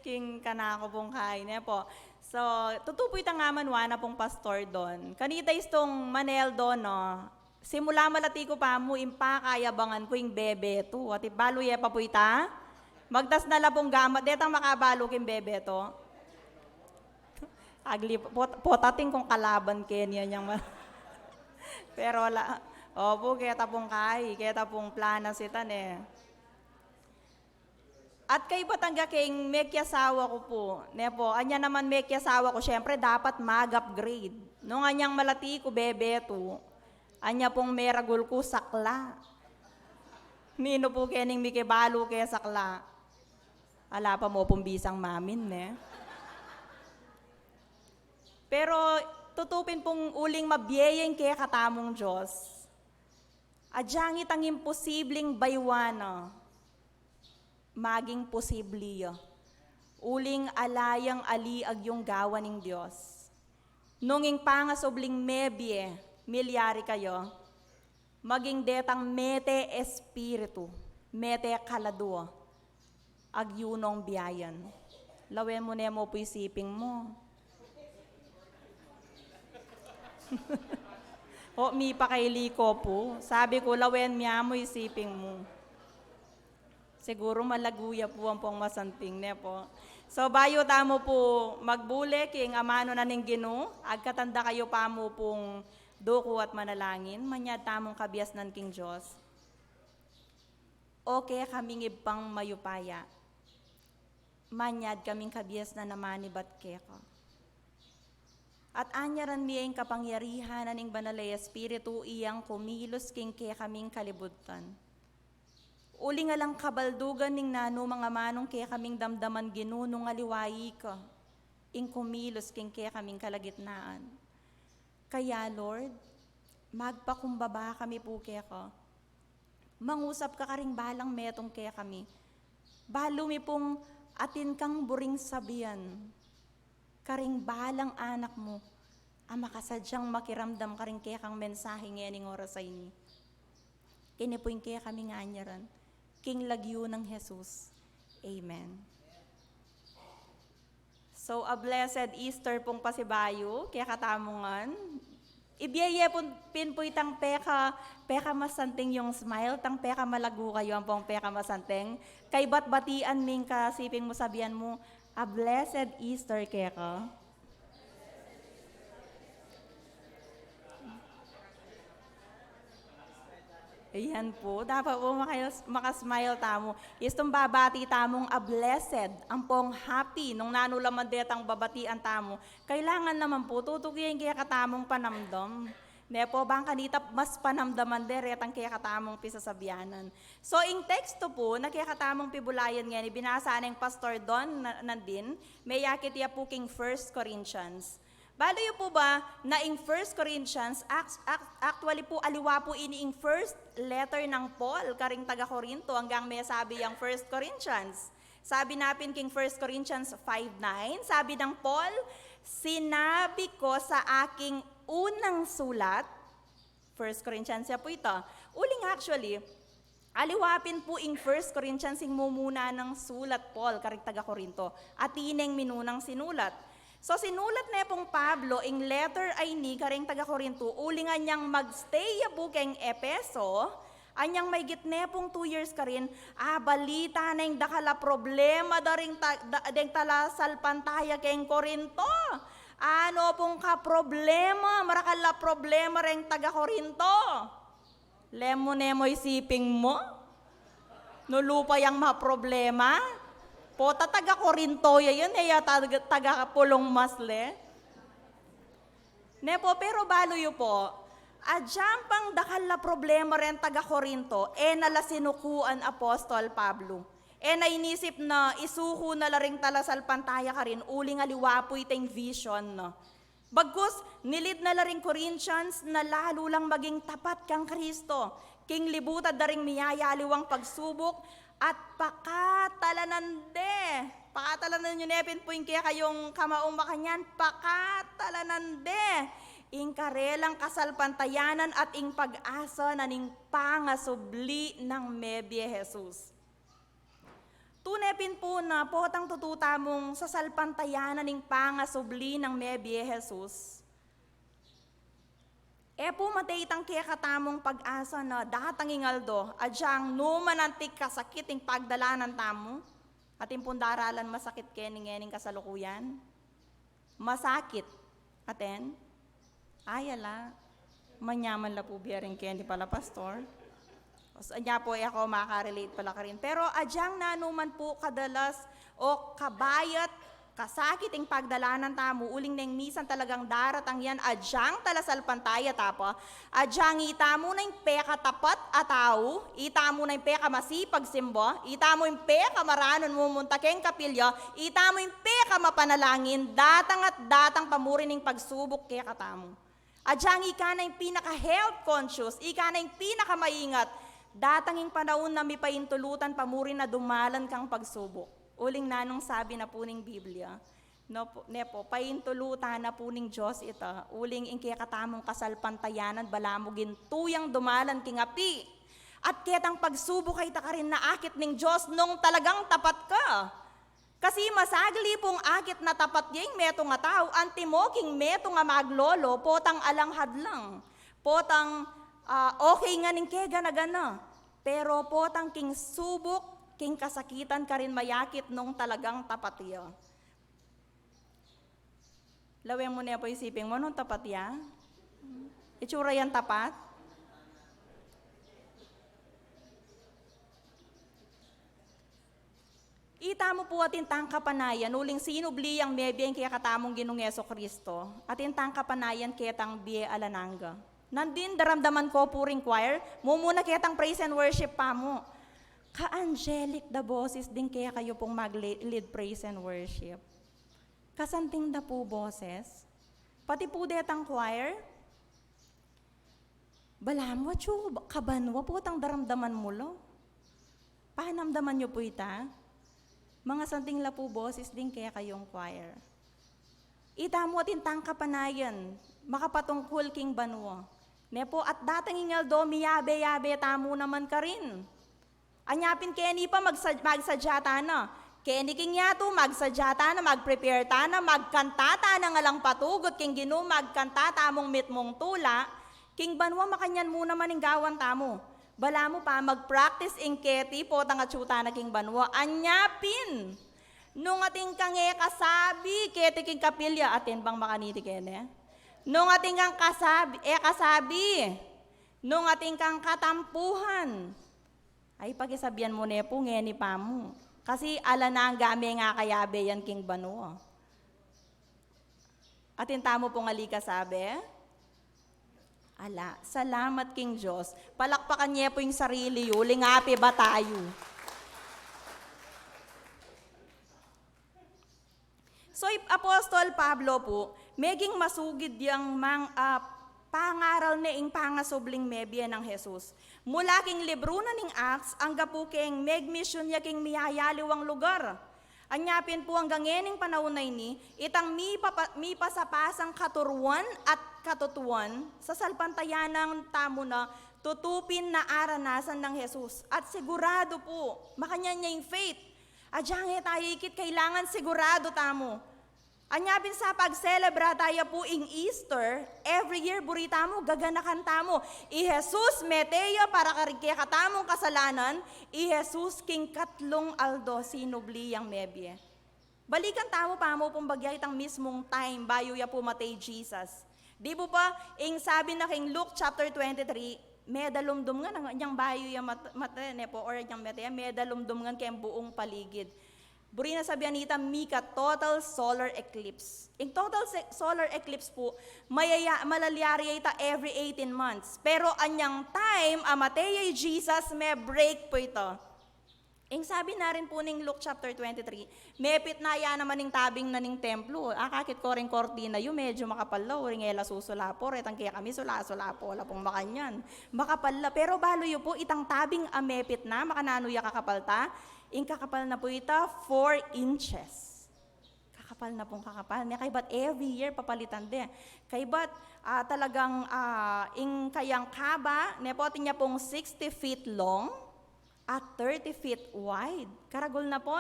S8: king kanako pong kain niya po. So, tutupoy ta nga manwana pong pastor doon. Kanita istong Manel doon, no? Simula malati ko pa mo, impa kayabangan ko yung bebe to. At ibalo ye pa po ita. Magdas na labong gamat. Detang makabalo king bebe to. Agli, potating kong kalaban kenya niyang pero wala. Opo, kaya tapong kay. Kaya tapong plana sitan eh. At kay batangga king mekyasawa ko po. Nepo, anya naman mekyasawa ko, syempre dapat mag-upgrade. Nung anyang malati ko bebe to. Anya pong meragul ko sakla. Nino po kening mikibalo kaya sakla. Ala pa mo pong bisang mamin, ne? Pero tutupin pong uling mabiyayeng kaya katamong Diyos. Adyangit ang imposibleng baywana. Maging posiblyo. Uling alayang aliag yung gawa ng Diyos. Nunging pangasobling mebye, milyari kayo, maging detang mete espiritu, mete kalado, agyunong biyayan. Lawen mo na mo po isiping mo. O, mi pa kay liko po. Sabi ko, lawen miya mo isiping mo. Siguro malaguya po ang pong masanting ne po. So, bayo tamo po magbule, king amano na ning Ginoo, agkatanda kayo pa mo pong duko at manalangin, manyad tamong kabias nan king Diyos. Okay kaming ibang mayupaya. Manyad kaming kabias na namanibat keko. At anyaran miyeng kapangyarihan naning banalay espiritu iyang kumilos king kaya kaming kalibutan. Uli nga lang kabaldugan ning nano mga manong kaya kaming damdaman ginunong aliwayi ka. Ing kumilos king kaya kaming kalagitnaan. Kaya Lord, magpakumbaba kami po kaya ko. Mangusap ka karing balang metong kaya kami. Balo mi pong atin kang buring sabihan. Karing balang anak mo, ang makasadyang makiramdam karing kaya kang mensahe ngayon oras sa ini. Kini po yung kaya kami nga anyaran. King lagyo ng Jesus. Amen. So, a blessed Easter pong pasibayo, kaya katamungan. Ibiyaya po pinpoy tang peka masanting yung smile, tang peka malago kayo ang pong peka masanteng. Kay batbatian ming kasiping mo sabihan mo, a blessed Easter kaya ka. Ayan po, dapat po makasmile tamo. Istong babati tamong a blessed, ang pong happy, nung nanulaman detang babatian tamo. Kailangan naman po, tutugiyan kaya katamong panamdam. Nepo, bang kanita mas panamdaman deretang kaya katamong pisasabianan. So, in teksto po, na kaya katamong pibulayan nga, binasa ng Pastor Don nandin, may yakit ya po king 1 Corinthians. Baloy po ba na in 1 Corinthians, actually po aliwa po ini in first letter ng Paul, karing taga-Korinto, hanggang may sabi yung 1 Corinthians. Sabi napin king 1 Corinthians 5:9, sabi ng Paul, sinabi ko sa aking unang sulat, 1 Corinthians ya po ito, uling actually, aliwapin po in 1 Corinthians ing mumuna ng sulat Paul, karing taga-Korinto, at ineng minunang sinulat. So sinulat na pong Pablo, ing letter ay ni karing taga-Korinto, ulingan niyang magstay ya po keng Epeso, anyang may gitne pong 2 years ka rin, balita na yung dakala problema daring talasalpantaya keng Korinto. Ano pong ka problema, marakala problema ring taga-Korinto. Lemo-nemo isiping mo, nulupa yung mga problema. Po, taga-Korinto yun, taga-Pulong Masle. Nepo, pero balo yun po, Adyang pang dakal na problema rin taga Corinto, nala sinukuan Apostol Pablo. Nainisip na isuko na laring talasal pantaya ka rin, uling aliwapoy ting vision. No? Bagkus, nilid na laring Corinthians na lalo lang maging tapat kang Kristo. King libutad na ring miyayaliwang pagsubok at pakatalanan nyo nepin po yung kaya kayong kamaong makanyan, pakatalanan ing karelang kasalpantayanan at ing pag-asa na ning pangasubli ng Mebye Jesus. Tunepin po na potang tututa mong sa salpantayanan ning pangasubli ng Mebye Jesus. Po matay itang kaya katamong pag-asa na datang ingaldo, adyang numanantik kasakit ing pagdalanan tamo, at impundaralan masakit kening kasalukuyan. Masakit. Aten? Ayala. Manyaman la po biyaring kendi pala, pastor. Anya po ako makarelate pala ka rin. Pero adyang nanuman po kadalas o kabayat, kasakit ang pagdalanan tamo, uling neng misan talagang daratang yan, adyang talasal pantaya tapo, adyang itamo na yung peka tapat ataw, itamo na yung peka masipag simbo, itamo yung peka maranon mumunta keng kapilya, itamo yung peka mapanalangin, datang at datang pamurin ng pagsubok kaya katamo. Adyang ika na yung pinaka-health conscious, ika na yung pinaka-maingat, datang yung panahon na may paintulutan pamurin na dumalan kang pagsubok. Uling nanong sabi na po ning Biblia, nepo, paintulutan na po ning Diyos ita, uling ing kaya katamong kasalpantayanan, balamugin tuyang dumalan kingapi. At ketang pagsubok kay ta ka rin na akit ning Diyos nung talagang tapat ka. Kasi masagli pong akit na tapat yung meto nga tao, antimoking meto nga maglolo, potang alanghad lang. Potang okay nga ning kega na gana. Pero potang king subok, king kasakitan ka rin mayakit nung talagang tapat ya. Laweng mo niya po isipin mo nung tapat ya? Itsura yan tapat? Ita mo po atin tangkapanayan, uling sinubli ang mebiyang kaya katamong ginong Yeso Kristo, atin tangkapanayan ketang biye alananga. Nandin daramdaman ko puring choir, mumuna ketang praise and worship pa mo. Ka-angelic da boses din kaya kayo pong mag-lead praise and worship. Kasanting da po boses. Pati po detang choir. Balam, watyo, kabanwa po tang daramdaman mo lo. Pahanamdaman nyo po ita. Mga santing la po boses din kaya kayong choir. Ita mo atin tangkapanayan, makapatungkol king banwa. Nepo at datang ingaldo, miyabe-yabe tamo naman ka rin. Anyapin keni pa magsadyata na. Keni king yato magsadyata na, mag-prepare ta na, magkantata na nga lang patugot, king ginu magkantata mong mitmong tula, king banwa makanyan muna maning gawan tamo. Bala mo pa mag-practice ing keti po tanga tsuta na king banwa. Anyapin! Nung ating kang kasabi, keti king kapilya, atin bang makaniti kene? Nung ating kang kasabi, nung ating kang katampuhan, ay pagisabihan mo ne po ngeni pa mo. Kasi ala na ang game nga kayabe yan king banwa. Atin tamo pong alika sabi, ala, salamat king Diyos. Palakpakan niya po yung sarili yu, lingapi ba tayo? So, Apostol Pablo po, meging masugid yung pangaral na ing pangasubling mebye ng Jesus. Mula king libro na ning Acts, ang gapuking megmission niya king miyayaliwang lugar. Anyapin po ang gangening panahon na ini, itang mi pasapasang katuruan at katutuan sa salpantayanang tamo na tutupin na aranasan ng Jesus. At sigurado po, makanyan niya yung faith. Adyang tayo ikit, kailangan sigurado tamo. Anyapin sa pag-celebra tayo po ing Easter, every year burita mo, gaganakan tamo. I Jesus meteya para karikya katamong kasalanan, i Jesus king katlong aldo sinubli yang mebye. Balikan tamo pa mo pong bagyay itang mismong time, bayo ya po matay Jesus. Di po pa, ing sabi na king Luke chapter 23, medalumdum nga nang bayo ya matene po, or yang meteya, medalumdum nga kayang buong paligid. Buri na sabihan nita, Mika, total solar eclipse. Yung total solar eclipse po, malalyari ita every 18 months. Pero anyang time, amatay Jesus, may break po ito. Yung sabi na rin po ning Luke chapter 23, mepit na ya naman ning tabing na ning templo. Kakit ko rin kortina yung medyo makapalaw, ring ela susula po, retang kaya kami sula-sula po, wala pong makanyan. Makapala, pero balo yun po, itang tabing mepit na, makananuya kakapalta, yung kakapal na po ita, 4 inches. Kakapal na pong kakapal. Kay ba't every year papalitan din. Kay ba't talagang yung kayang kaba, nepotin niya pong 60 feet long, at 30 feet wide. Karagol na po,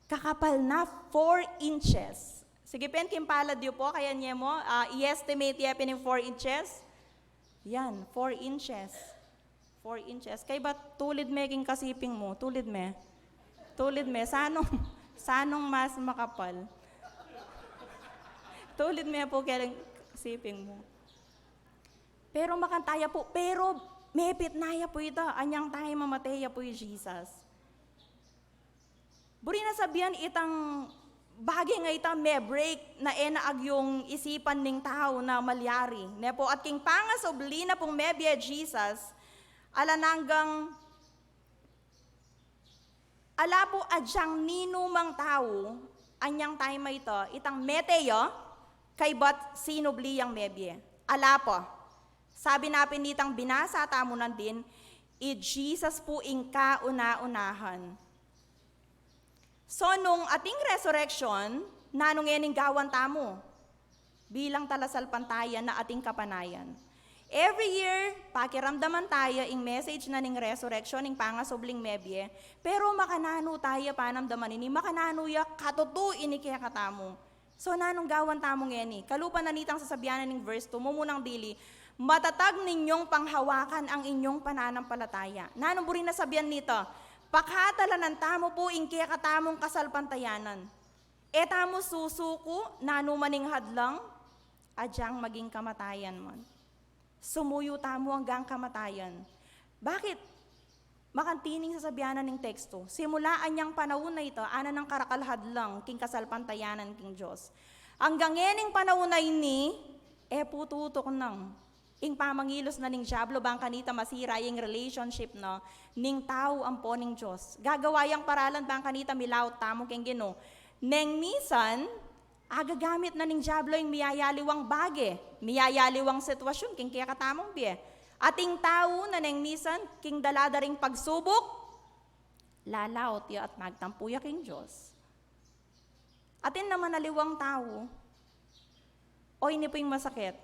S8: kakapal na 4 inches. Sige, pen, kimpalad yun po, kaya niya mo, i-estimate niya pining 4 inches. Yan, 4 inches. 4 inches. Kaya ba tulid making kasiping mo? Tulid me. Tulid me. Sanong mas makapal. Tulid me po kaya kasiping mo. Pero makantaya po, pero mepit na ya po ito, anyang tayo mamatay ya po yung Jesus. Buri na sabihan itang bagay nga ita may break na enaag yung isipan ning tao na malyari. Nepo at king pangas obli na pong mebya Jesus, alananggang ala po adyang ninumang tao, anyang time ito, itang meteyo, kay bat sinubli yang mebya. Ala po. Sabi napin nitang binasa tamo nan din, Jesus po ingka una-unahan. So nung ating resurrection, nanong ening gawan tamo, bilang talasal pantayan na ating kapanayan. Every year, pakiramdaman tayo ing message na ning resurrection, ing pangasobling mebye, pero makanano tayo panamdaman ini, makanano ya katutu ini kaya katamo. So nanong gawan tamo ngeni, kalupan na nitang sasabihanan ning verse 2, mumunang dili, matatag ninyong panghawakan ang inyong pananampalataya. Nanong burin na sabihan nito, pakatalanan tamo po ing kaya katamong kasalpantayanan. E tamo susuko, nanumaning hadlang, adyang maging kamatayan mon. Sumuyo tamo hanggang kamatayan. Bakit? Makantining sasabihanan ng teksto, simulaan niyang panahon na ito, ana ng karakalhadlang, king kasalpantayanan king Diyos. Hanggang ening panahon na ini, pututok nang ing pamangilos na ning Diablo bang kanita masira yung relationship no ning tao ampo ning Diyos. Gagawayang paralan bang kanita milaw tamo keng Ginoo. Neng misan agagamit na ning Diablo yung miyayaliwang bage, miyayaliwang sitwasyon king kaya katamong biye. Ating tao na neng misan king daladaring pagsubok lalaot ya at magtampuya king Diyos. Atin naman naliwang tao o ini po yung masakit.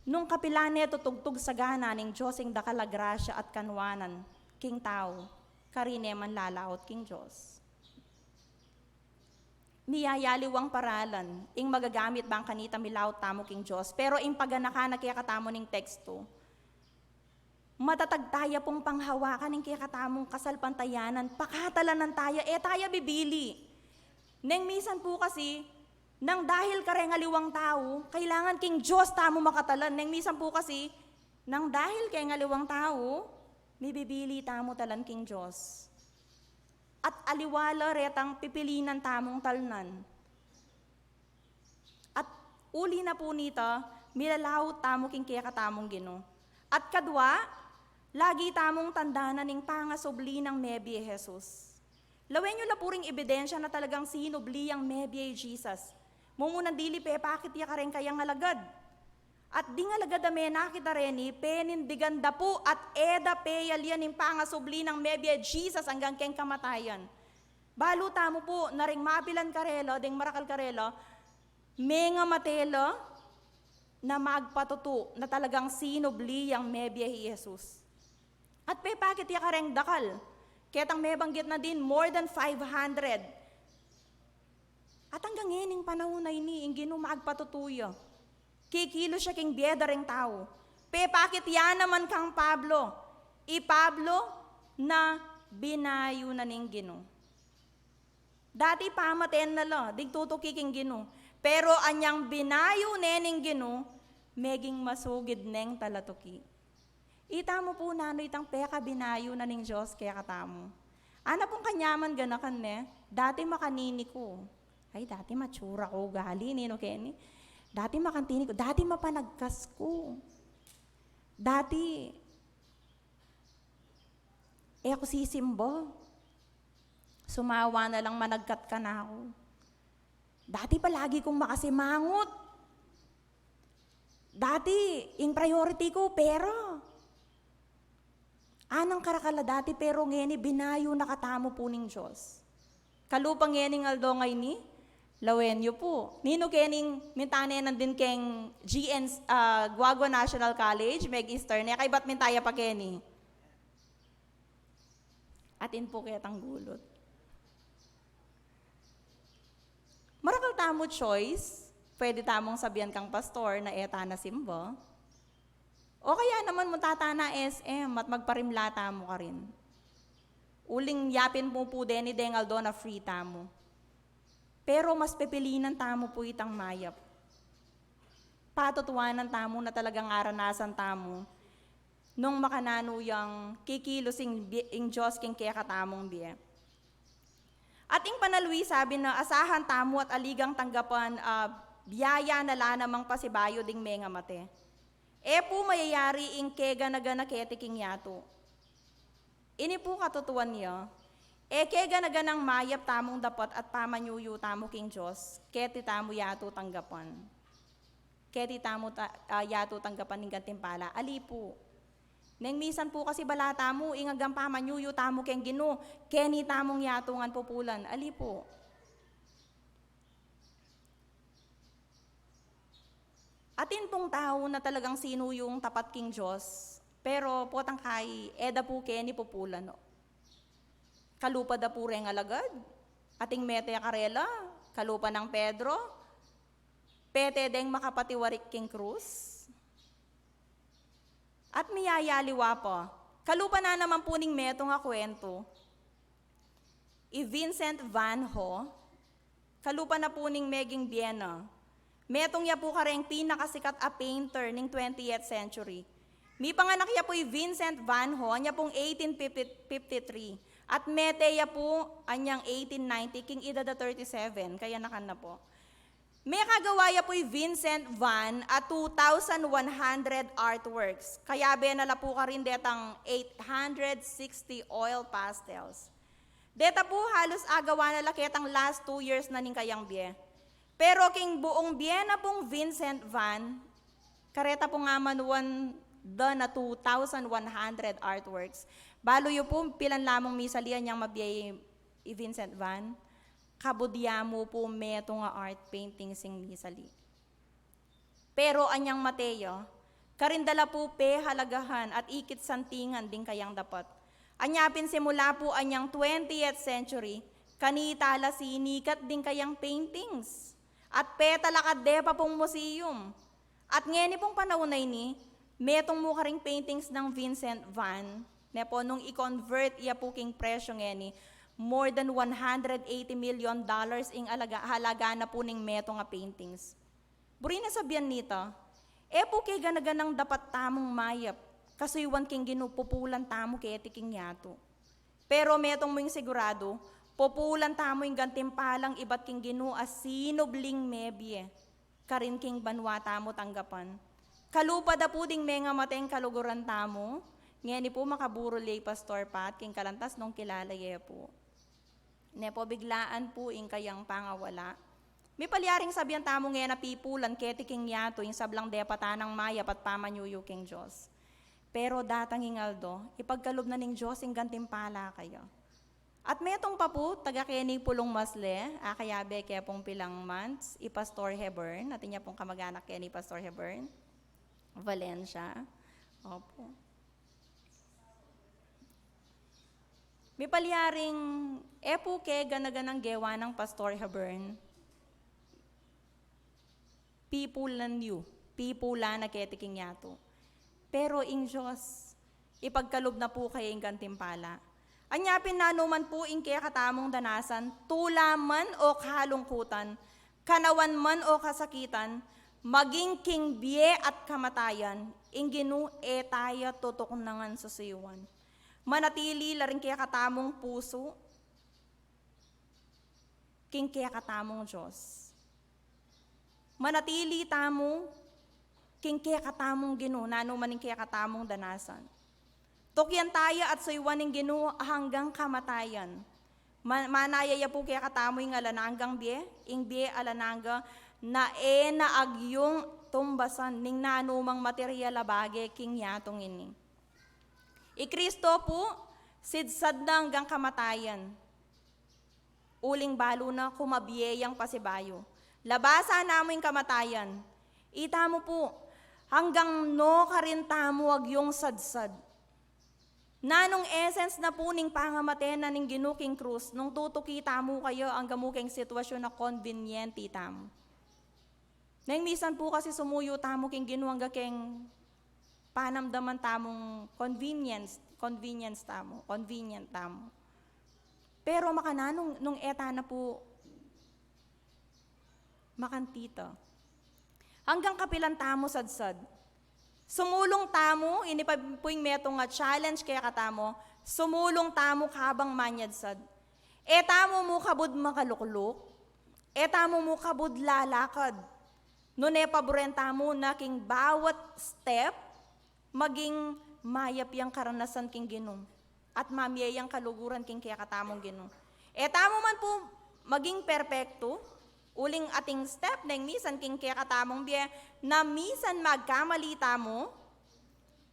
S8: Nung kapilane tutugtog sa gana ning Diyos ing dakala grasya at kanwanan, king tao, karine man lalaot king Diyos. Miyayaliwang paralan, ing magagamit bang kanita milaot tamo king Diyos, pero ing paganakana kaya katamo ning teksto, matatagtaya pong panghawakan ing kaya katamong kasalpantayanan, pakatalanan taya, taya bibili. Neng misan po kasi, nang dahil ka rin ngaliwang tao, kailangan king Diyos tamo makatalan. Neng misan po kasi, nang dahil kay ngaliwang tao, mibibili tamo talan king Diyos. At aliwala retang pipilinan tamong talnan. At uli na po nito, milalaw tamo king kaya katamong Ginoo. At kadwa, lagi tamong tandana ning pangasobli ng mebye Jesus. Lawen nyo lapuring ebidensya na talagang sinubli ang mebye Jesus. Mumunan dili pakit ya ka rin kayang alagad. At di nga lagad ame nakita rin penindigan da po at eda peyal yan yung pangasubli ng mebye Jesus hanggang keng kamatayan. Balo tamo po na ring mapilan karelo, ding marakal karelo, may nga matelo na magpatutu na talagang sinubli ang mebye Jesus. At pakit ya ka rin dakal. Ketang may banggit na din more than 500. At hanggang ngayon, panahon na ini, ang Ginoo magpatutuyo. Kikilo siya king biyeda ring tao. Pakit yan naman kang Pablo. Pablo na binayo na ning Ginoo. Dati pamaten na lo, digtutuki king Ginoo. Pero anyang binayo nening Ginoo, meging masugid neng talatuki. Ita mo po nano itang peka binayo na ning Diyos kaya katamo. Ana pong kanyaman ganakan ne, dati makanini ko. Ay, dati matsura ko, gali ni no Kenny. Dati makantini ko, dati mapanagkas ko. Dati, ako sisimbo. Sumawa na lang managkat ka na ako. Dati palagi kong makasimangot. Dati, yung priority ko, pera. Anang karakala dati, pero ngeni, binayo nakatamo po ng Diyos. Kalupang ngeni aldo ngay ni, lawenyo po. Nino kening mintanenan din keng Guagua National College, Meg Eastern, kay ba't mintaya pa keni? Atin po ketang gulot. Marakal tamo choice, pwede tamong sabihan kang pastor na eta na simba. O kaya naman mo tatana SM at magparimlata mo ka rin. Uling yapin mo po din ni Dengaldo na free tamo. Pero mas pipilinan tamo po itang mayap. Patutuwanan tamo na talagang aranasan tamo nung makananuyang kikilosing ing Diyos king kaya katamong biye. At ing panalwi sabi na asahan tamo at aligang tanggapan biyaya na la namang pasibayo ding menga mate. Po mayayari ing kega nagana ketiking yato. Ini po katutuan niya. Kega naganang mayap tamong dapat at pamanyuyo tamo king Diyos, keti tamo yato tanggapan. Keti tamo yato tanggapan ng gantimpala. Ali po. Neng misan po kasi balata mo, ingagang pamanyuyo tamo king Gino, keni tamong yatungan pupulan. Ali po. Atin pong tao na talagang sino yung tapat king Diyos, pero potang kay eda po keni pupulan. No? Kalupa da po rin alagad. Ating mete karela, kalupa ng Pedro, pete deng makapatiwarik king Cruz. At miyayaliwa pa, kalupa na naman po ning meto nga kwento. Vincent Van Gogh, kalupa na po ning Meging Biena. Metong ya po kareng pinakasikat a painter ning 20th century. Mi panganak ya po Vincent Van Gogh, anya pong 1853. At meteya po anyang 1890, king edad 37, kaya nakan na po. May kagawaya po Vincent Van at 2,100 artworks. Kaya benala po ka rin detang 860 oil pastels. Deta po halos agawa na laketang last 2 years na ning kayang biye. Pero king buong biye na pong Vincent Van, kareta po nga manuan na 2,100 artworks. Balo yu po, pilan lamang misalian niyang mabiyay Vincent Van, kabudya mo po meto nga art painting sing misali. Pero anyang Mateo, karindala po pe halagahan at ikit santingan din kayang dapat. Anyapin simula po anyang 20th century, kanitala sinikat din kayang paintings. At pe talakad de pa pong museum. At ngeni pong panahon na ini, metong mo karing paintings ng Vincent Van, nepo nung i-convert iya po king presyo ngeni, more than $180 million ing halaga na po ning meto nga paintings. Buri na sabihan nito, po kay ganaganang dapat tamong mayap, kasuywan king ginupupulan tamo kay etiking yato. Pero metong mo yung sigurado, populan tamo yung gantimpalang ibat king ginu asinobling mebye, karin king banwa tamo tanggapan. Kalupa da po ding menga mateng kaluguran tamo, ngeni po makaburo lay Pastor Pat, king kalantas nung kilala ye po. Nepo biglaan po ing kayang pangawala. May palyaring sabihan tamo ngayon na pipulan keti king yato, yung sablang depatanang mayap at pamanyuyo king Diyos. Pero datang ingaldo, ipagkalob na ning Diyos ing gantimpala kayo. At metong pa po, taga kening pulong masle, akayabe kaya pong pilang months, Pastor Hebern, natin niya pong kamag-anak kaya ni Pastor Hebern, Valencia. Opo. May palyaring po ke ganaganang gewa ng Pastor Hebern. Pipulan yu, pipula na ketiking yato. Pero ing Diyos, ipagkalob na po kayo ing gantimpala. Anyapin na naman po ing kaya katamong danasan, tulaman o kalungkutan, kanawan man o kasakitan, maging king biye at kamatayan, ing ginu tayo tutok nangan sa siyuan. manatili laring kaya katamong puso, king kaya katamong Diyos. Manatili tamo, king kaya katamong Ginoo, nano maning kaya katamong danasan. Tukyan tayo at suywaning Ginoo hanggang kamatayan. Manayaya po kaya katamo yung alananggang biye, ing biye alanangga, na agyong tumbasan, ning nanumang material abage, king yatong ini. Kristo po, sidsad na hanggang kamatayan. Uling balo na kumabiyeyang pasibayo. Labasan namin kamatayan. Ita mo po, hanggang no karin tamo agyong sadsad. Nanong essence na po ning pangamate na ning ginuking krus, nung tutukita mo kayo ang gamuking sitwasyon na convenient tamo. Nang misan po kasi sumuyo tamo king ginuang keng panamdaman tamong convenient tamo. Pero makananong nung eta na po makantito. Hanggang kapilan tamo sadsad. Sumulong tamo, ini pa po yung metong nga challenge kaya katamo, sumulong tamo kabang manyadsad. Tamo mo kabud makalukluk, tamo mo kabud lalakad. Nune paborenta mo na king bawat step, maging mayap yung karanasan king Ginoo at mamiyayang kaluguran king kaya katamong Ginoo. Tamo man po maging perpekto, uling ating step na misan king kaya katamong biye, na misan magkamali tamo,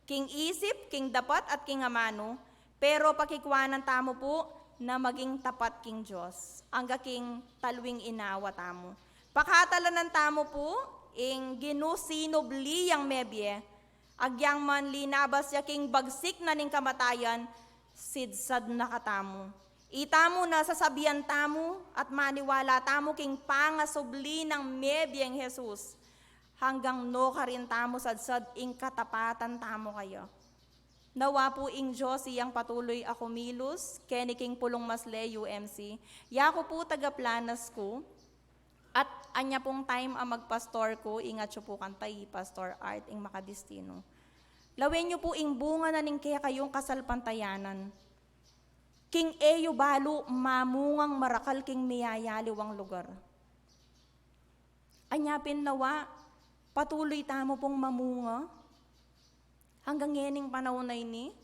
S8: king isip, king dapat at king amano, pero pakikwanan tamo po na maging tapat king Diyos, angga king talwing inawa tamo. Pakatalanan tamo po, ing ginusinubli yang mebye, agyang man linabas ya king bagsik na ning kamatayan, sidsad na katamo. Itamo na sasabihan tamo at maniwala tamo king pangasubli ng mebyeng Jesus, hanggang no karin tamo sadsad ing katapatan tamo kayo. Nawa po ing Diyos iyang patuloy ako milos, keni king pulong masle UMC, yako po tagaplanas ko, at anya pong time ang magpastor ko, ingat siyo po kantay, Pastor Art, ing makadistino. Lawen niyo po ing bunga na ning kaya kayong kasalpantayanan. King eyo balo mamungang marakal king miyayaliwang lugar. Anyapin nawa, patuloy tamo pong mamunga, hanggang ngening panahon na ini,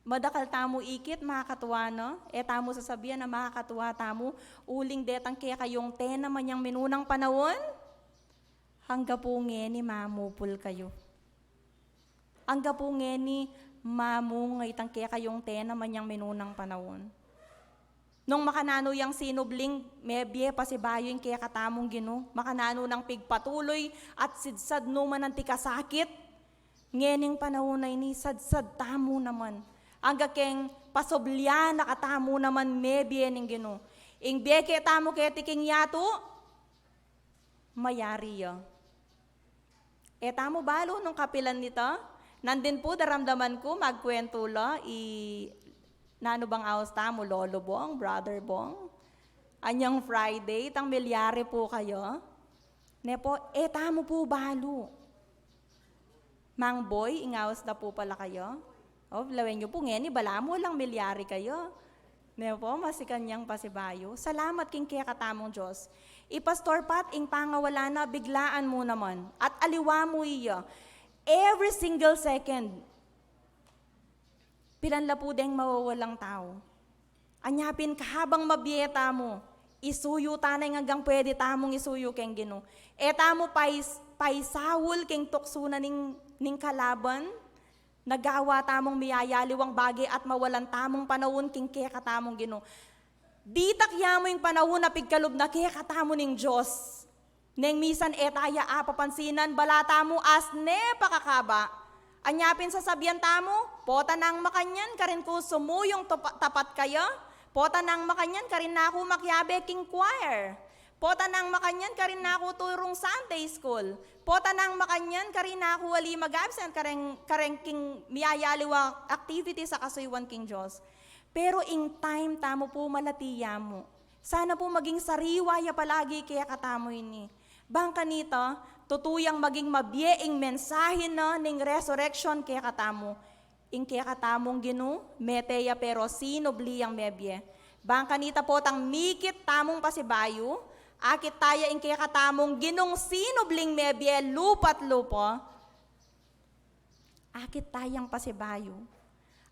S8: madakal tamo ikit, makakatuwa na, tamo sasabihan na makakatuwa tamo, uling detang kaya kayong tena manyang minunang panahon, hangga po ngeni mamupul kayo. Hangga po ngeni mamungay tang kaya kayong tena manyang minunang panahon. Nung makanano yang sinubling, mebye pasibayo yung kaya katamong Ginoo, makanano ng pigpatuloy at sidsad no man ang tikasakit, ngening panahon na ini, sadsad tamo naman. Hangga keng pasoblya nakatamo naman mebye ng Ginoo. Ing beke tamo kaya tiking yato, mayari ya. Tamo balo nung kapilan nito, nandin po daramdaman ko, magkwento la, nano bang aos tamo, Lolo Bong, Brother Bong, anyang Friday, tang milyari po kayo. Nepo, tamo po balo. Mang Boy, ingawas na po pala kayo. Lawen nyo po ngeni, bala mo lang milyari kayo. Nepo, masikanyang pasibayo. Salamat king kaya katamong Diyos. Pastor Pat, ing pangawala na, biglaan mo naman. At aliwa mo iya. Every single second, pilanla po deng mawawalang tao. Anyapin kahabang mabiyeta mo, isuyo tanay hanggang pwede tamong isuyo keng Ginoo. Tamo paisawul keng tukso na ning kalaban, nagawa tamong miyayaliwang bagay at mawalan tamong panahon king kaya katamong Ginoo. Di takya mo yung panahon na pigkalob na kaya katamo ning Diyos. Neng misan etaya papansinan, balata mo as ne pakakaba. Anyapin sa sabihan tamo, pota nang makanyan, karin ko sumuyong tapat kayo. Pota nang makanyan, karin na ako makyabe king choir. Pota nang makanyan, karin na ako turong Sunday school. Pota nang makanyan, karin na ako wali mag-absent, karing king miyayaliwa activity sa kasuywan king Diyos. Pero in time tamo po malatiya mo. Sana po maging sariwaya palagi kaya katamo ini. Bangka nito, tutuyang maging mabyeing mensahe na ning resurrection kaya katamo. Inke katamong ginu, meteya pero sinubli ang mebye. Bang kanita po tang mikit tamong pasibayo, akit taya inke katamong ginong sinubling mebye lupat lupo, akit tayang pasibayo,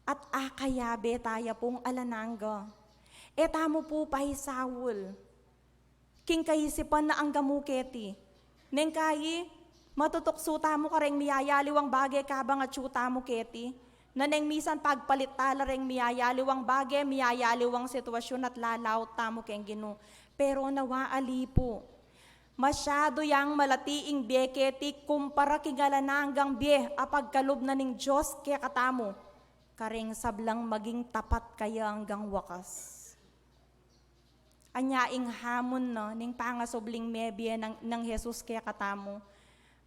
S8: at akayabe taya pong alanangga. Etamo po pahisawul, king kahisipan na ang gamuketi, neng kayi, matutukso tamo kareng miyayaliwang bagay kabang at tamo keti, na neng misan pagpalit tala reng miyayaliwang bagay, miyayaliwang sitwasyon at lalaw tamo keng ginu. Pero nawaali po, masyado yang malatiing beketi kumpara kigalananggang bie apagkalob na ning Diyos kaya katamo, kareng sablang maging tapat kaya hanggang wakas. Anyaing hamon no, ning pangasobling mebye ng Jesus kaya katamo,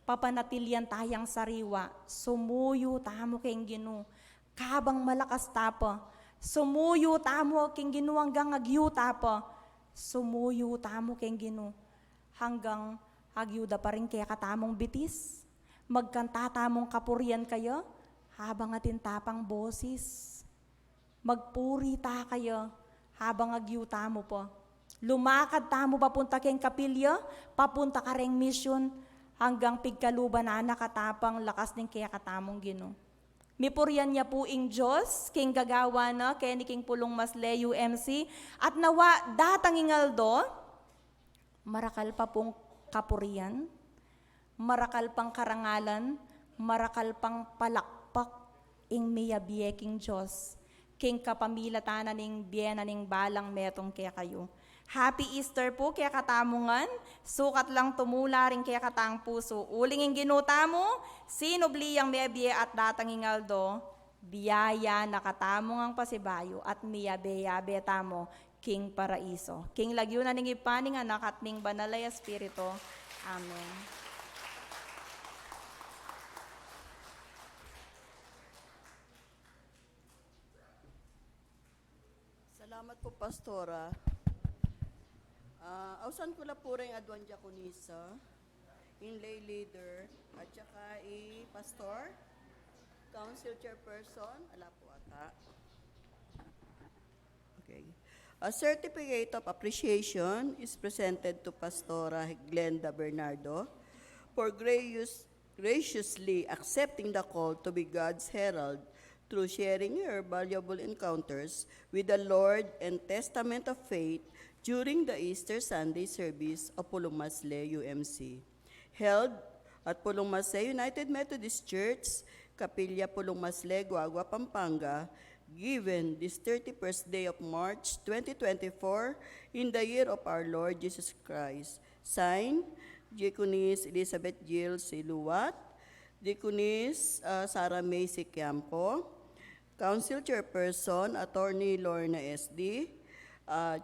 S8: papanatilyan tayang sariwa, sumuyo tamo keng ginu, kabang malakas tapa, sumuyo tamo keng ginu hanggang agyu tapa, sumuyo tamo keng ginu, hanggang agyuda pa rin kaya katamong bitis, magkanta tamong kapurian kayo, habang atin tapang bosis, magpuri ta kayo, habang agyu tamo po, lumakad tamo papunta keng kapilya, papunta ka reng mission, hanggang pigkaluban na nakatapang lakas ng kaya katamong gino. Mipuryan niya po ing Diyos, king gagawa na, kaya ni king pulong masle UMC, at nawa datang ingaldo, marakal pa pong kapurian, marakal pang karangalan, marakal pang palakpak, ing miyabiye king Diyos, king kapamilatanan ning biyena ning balang metong kaya kayo. Happy Easter po kaya katamungan, sukat lang tumula rin kaya katang puso. Uling ang ginuta mo, sinubli ang mebye at datang ingaldo, biyaya nakatamong ang pasibayo at miyabe-yabe tamo, King Paraiso. King lagyo na ning ipaning anak at ning banalay espiritu. Amen.
S4: Salamat po, Pastora. Ausan ko la po rin adwan diakonisa, in lay leader, at saka pastor, council chairperson, ala po ata. Okay. A certificate of appreciation is presented to Pastora Glenda Bernardo for graciously accepting the call to be God's herald through sharing her valuable encounters with the Lord and testament of faith during the Easter Sunday service of Pulong Masle UMC, held at Pulong Masle United Methodist Church, Kapilya Pulong Masle, Guagua, Pampanga, given this 31st day of March 2024 in the year of our Lord Jesus Christ. Signed, Diaconess Elizabeth Jill Siluwat, Diaconess Sarah May Sikyampo, Council Chairperson Attorney Lorna SD,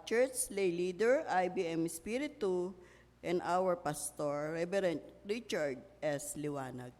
S4: Church Lay Leader IBM Espiritu, and our Pastor Reverend Richard S. Liwanag.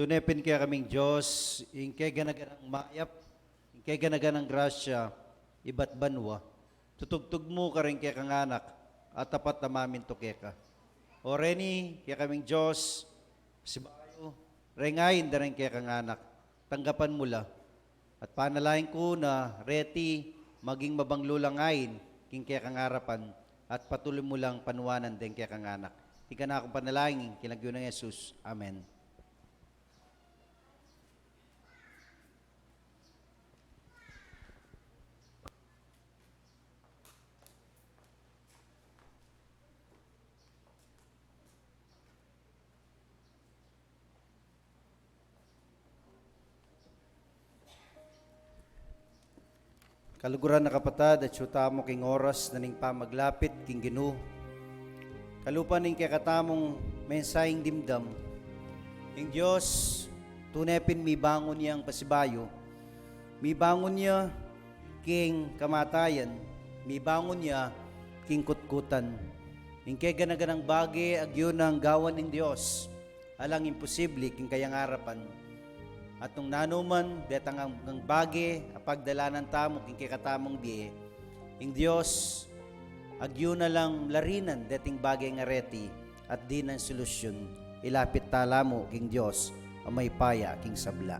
S5: tunepin kaya kaming Diyos, ingkay ganaganang mayap, ingkay ganaganang grasya, iba't banwa. Tutugtog mo ka rin kaya kang anak, at tapat na mamin to kaya ka. O reni, kaya kaming Diyos, si bayo, rengayin da rin kaya kang anak, tanggapan mo la. At panalain ko na reti, maging mabanglulangayin, king kaya kang harapan, at patuloy mo lang panuwanan din kaya kang anak. Ika na akong panalangin, kinagyo ng Jesus. Amen. Kaluguran na kapatad at syuta mo king oras na ning pamaglapit king Ginoo. Kalupan ning kakatamong mensaheng dimdam. Ing Diyos, tunepin mi bangon niyang pasibayo. Mi bangon niya king kamatayan. Mi bangon niya king kutkutan. Ing kay ganaganang bagay agyon ang gawan ng Diyos. Alang imposible king kayang harapan. At nung nanuman, detang ang bagay, apagdalanan tamo, king kikatamong biye, ing Diyos, agyo na lang larinan, deting bagay nga reti, at di ng solusyon, ilapit tala mo, king Diyos, ang may paya, king sabla.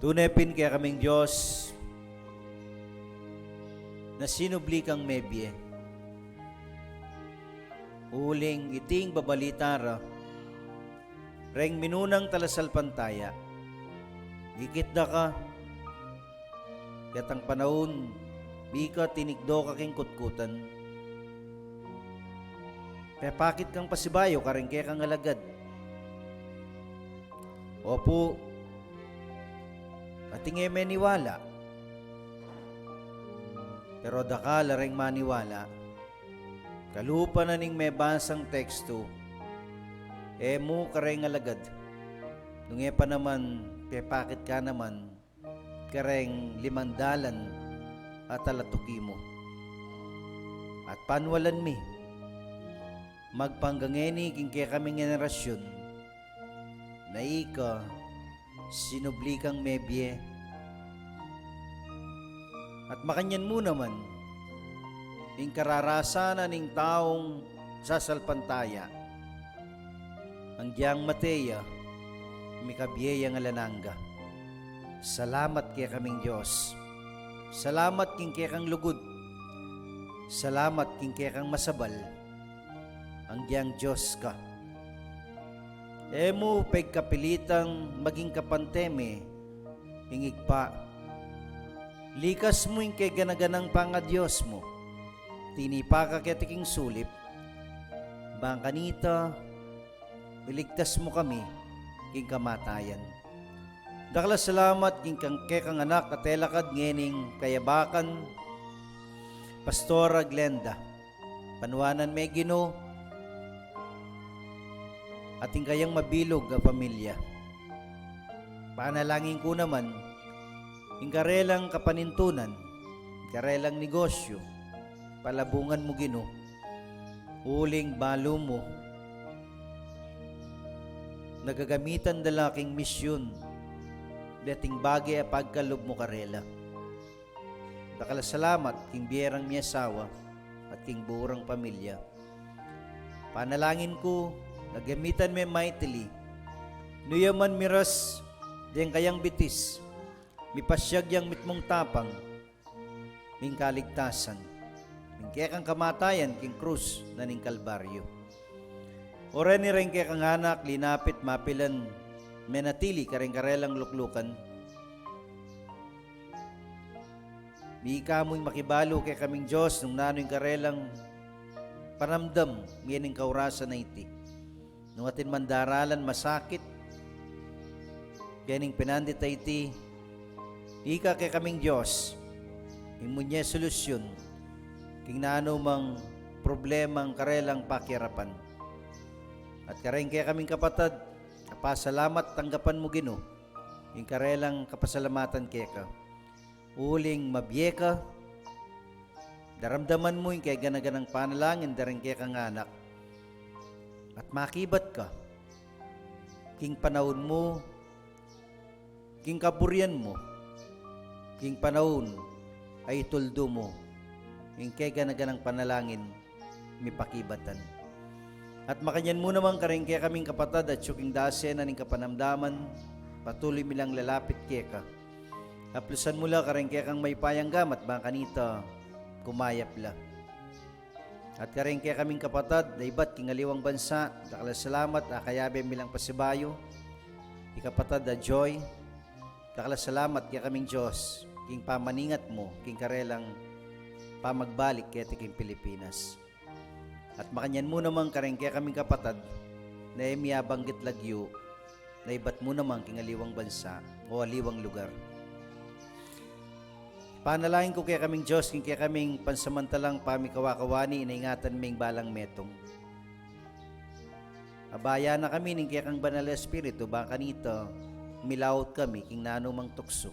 S5: Tunepin kaya kaming Diyos na sinubli kang mebye. Uling iting babalitara, reng minunang talasal pantaya. Gikit da ka, yatang panahon, bika tinigdo ka king kutkutan. Pepakit kang pasibayo, karing kaya kang alagad. Opo, ating niwala. Pero dakala ring maniwala, kalupa na ning may basang teksto, mo kareng alagad. Nung pa naman, pepakit ka naman, kareng limandalan at alatuki mo. At panwalan mi, magpanggangeni king kaya kaming generasyon, na ika, sinubli kang mebye. At makanyan mo naman, ing kararasanan ning taong sasalpantaya, ang diyang mateya, mikabyeya nga lanangga. Salamat kaya kaming Diyos. Salamat king kaya kang lugod. Salamat king kaya kang masabal. Ang diyang Diyos ka. Emo pagkapilitang maging kapanteme, ingigpa. Likas mo yung kay ganaganang pangadyos mo. Tinipa ka ketiking sulip. Bangkanita, iligtas mo kami king kamatayan. Dakla salamat king kang anak at telakad ngening kayabakan, Pastora Glenda. Panuanan may Ginoo, ating kayang mabilog ang pamilya. Panalangin ko naman, ingkarelang kapanintunan, karelang negosyo, palabungan mo Gino, uling balo mo, nagagamitan dalaking misyon, dating bagay a pagkalob mo karela. Dakala salamat king biyerang mi asawa at king burang pamilya. Panalangin ko, nagamitan me mightily, nuyaman miras, diyang kayang bitis, mipasyag yang mitmong tapang, ming kaligtasan, ming kekang kamatayan king krus na ning kalbaryo. Ora ni rin kekang anak, linapit mapilan, menatili karing karelang luklukan. Di kamoy makibalo kay kaming Diyos nung nano'y karelang panamdam ngayon kaurasan na iti. Nung atin mandaralan masakit, ganing pinandit na iti, ika kay kaming Diyos, imunye solusyon, king nano mang problemang karelang pakirapan. At kareng kay kaming kapatid, kapasalamat tanggapan mo Gino, yung karelang kapasalamatan kay ka. Uling mabiyeka, daramdaman mo yung kay ganaganang panalangin daring kay kang anak. At makibat ka, king panahon mo, king kaburian mo, king panahon ay tuldo mo, yung kay ganaganang panalangin, mipakibatan. At makanyan mo naman karing kay kaming kapatad at syuking dase na ning kapanamdaman, patuloy milang lalapit kay ka. Aplusan mula karing kay kang may payanggam at baka kanita kumayap la. At karing kay kaming kapatad na iba't kingaliwang bansa, dakala salamat akayabe milang pasibayo, ikapatad na joy, dakala salamat kay kaming Diyos, king pamaningat mo, king karelang pamagbalik kay king Pilipinas. At makanyan mo naman karing kay kaming kapatad na emiyabanggit lagyo, na iba't mo naman kingaliwang bansa o aliwang lugar. Panalangin ko kaya kaming Diyos, kaya kaming pansamantalang pamikawakawani, inaingatan ming balang metong. Abaya na kami ning kaya kang banal na Espiritu, baka kanita, milawot kami, king nanumang tukso.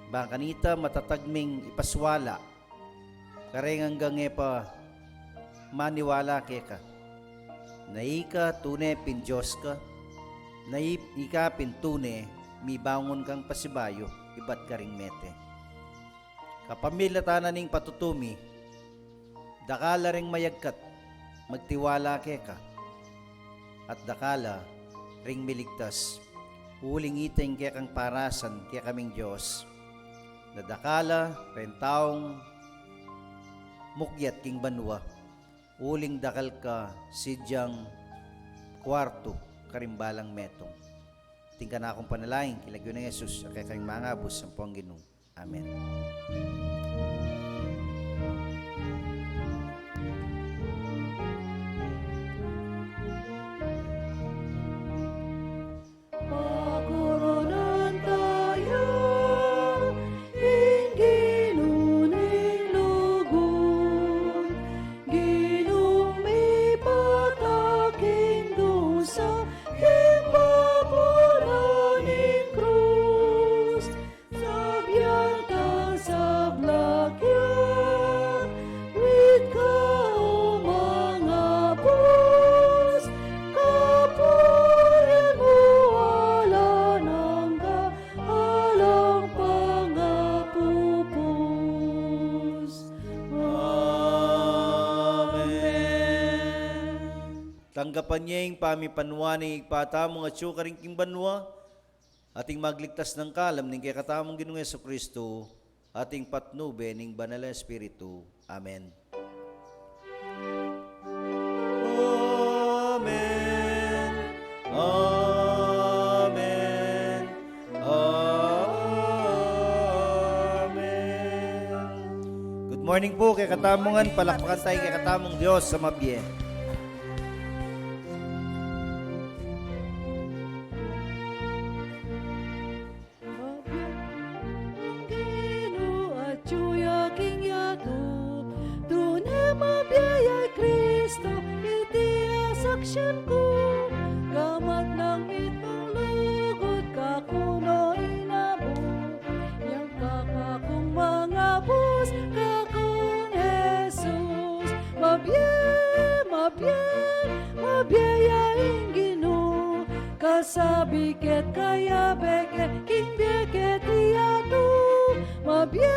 S5: Baka kanita, matatagming ipaswala, kareng hanggang pa, maniwala kaya ka. Naika, tune, pin Diyos ka, naika, pin tune, mi bangon kang pasibayo, ibat ka ring mete. Kapamilya tanan ning patutumi, dakala ring mayagkat, magtiwala ke ka. At dakala ring miligtas, uling iteng kaya kang parasan kaya kaming Diyos. Na dakala rin taong mukyat king banwa, uling dakal ka sidyang kwarto karimbalang metong. Tingka na akong panalangin, kilagyo ng Jesus, sa kayang mga abos, ang puang Ginoo. Amen.
S7: Pagkurunan tayo, inginuning lugon, ginong may pataking dusa, ni krus, sabyan ka sa blakyan, with ka o mga bus, kapunin mo ala nang ka, alang pangapupus. Amen.
S5: Tanggapan niya yung pamipanwani, ipatamo at siyo karing king banwa, ating magligtas ng kalam, ning kaya katamong Ginoong Jesucristo, ating patnube ning banal na Espiritu. Amen. Amen. Amen. Amen. Good morning po kay katamongan, palakpakan tayo kay katamong Diyos sa mabye.
S7: Aksyon ko, gamat ng itong lugod ka kuno inabo, yang kakakong mga mabiyayaing Ginoo, kasabiket kaya beke, king beke tiyatu, mabye,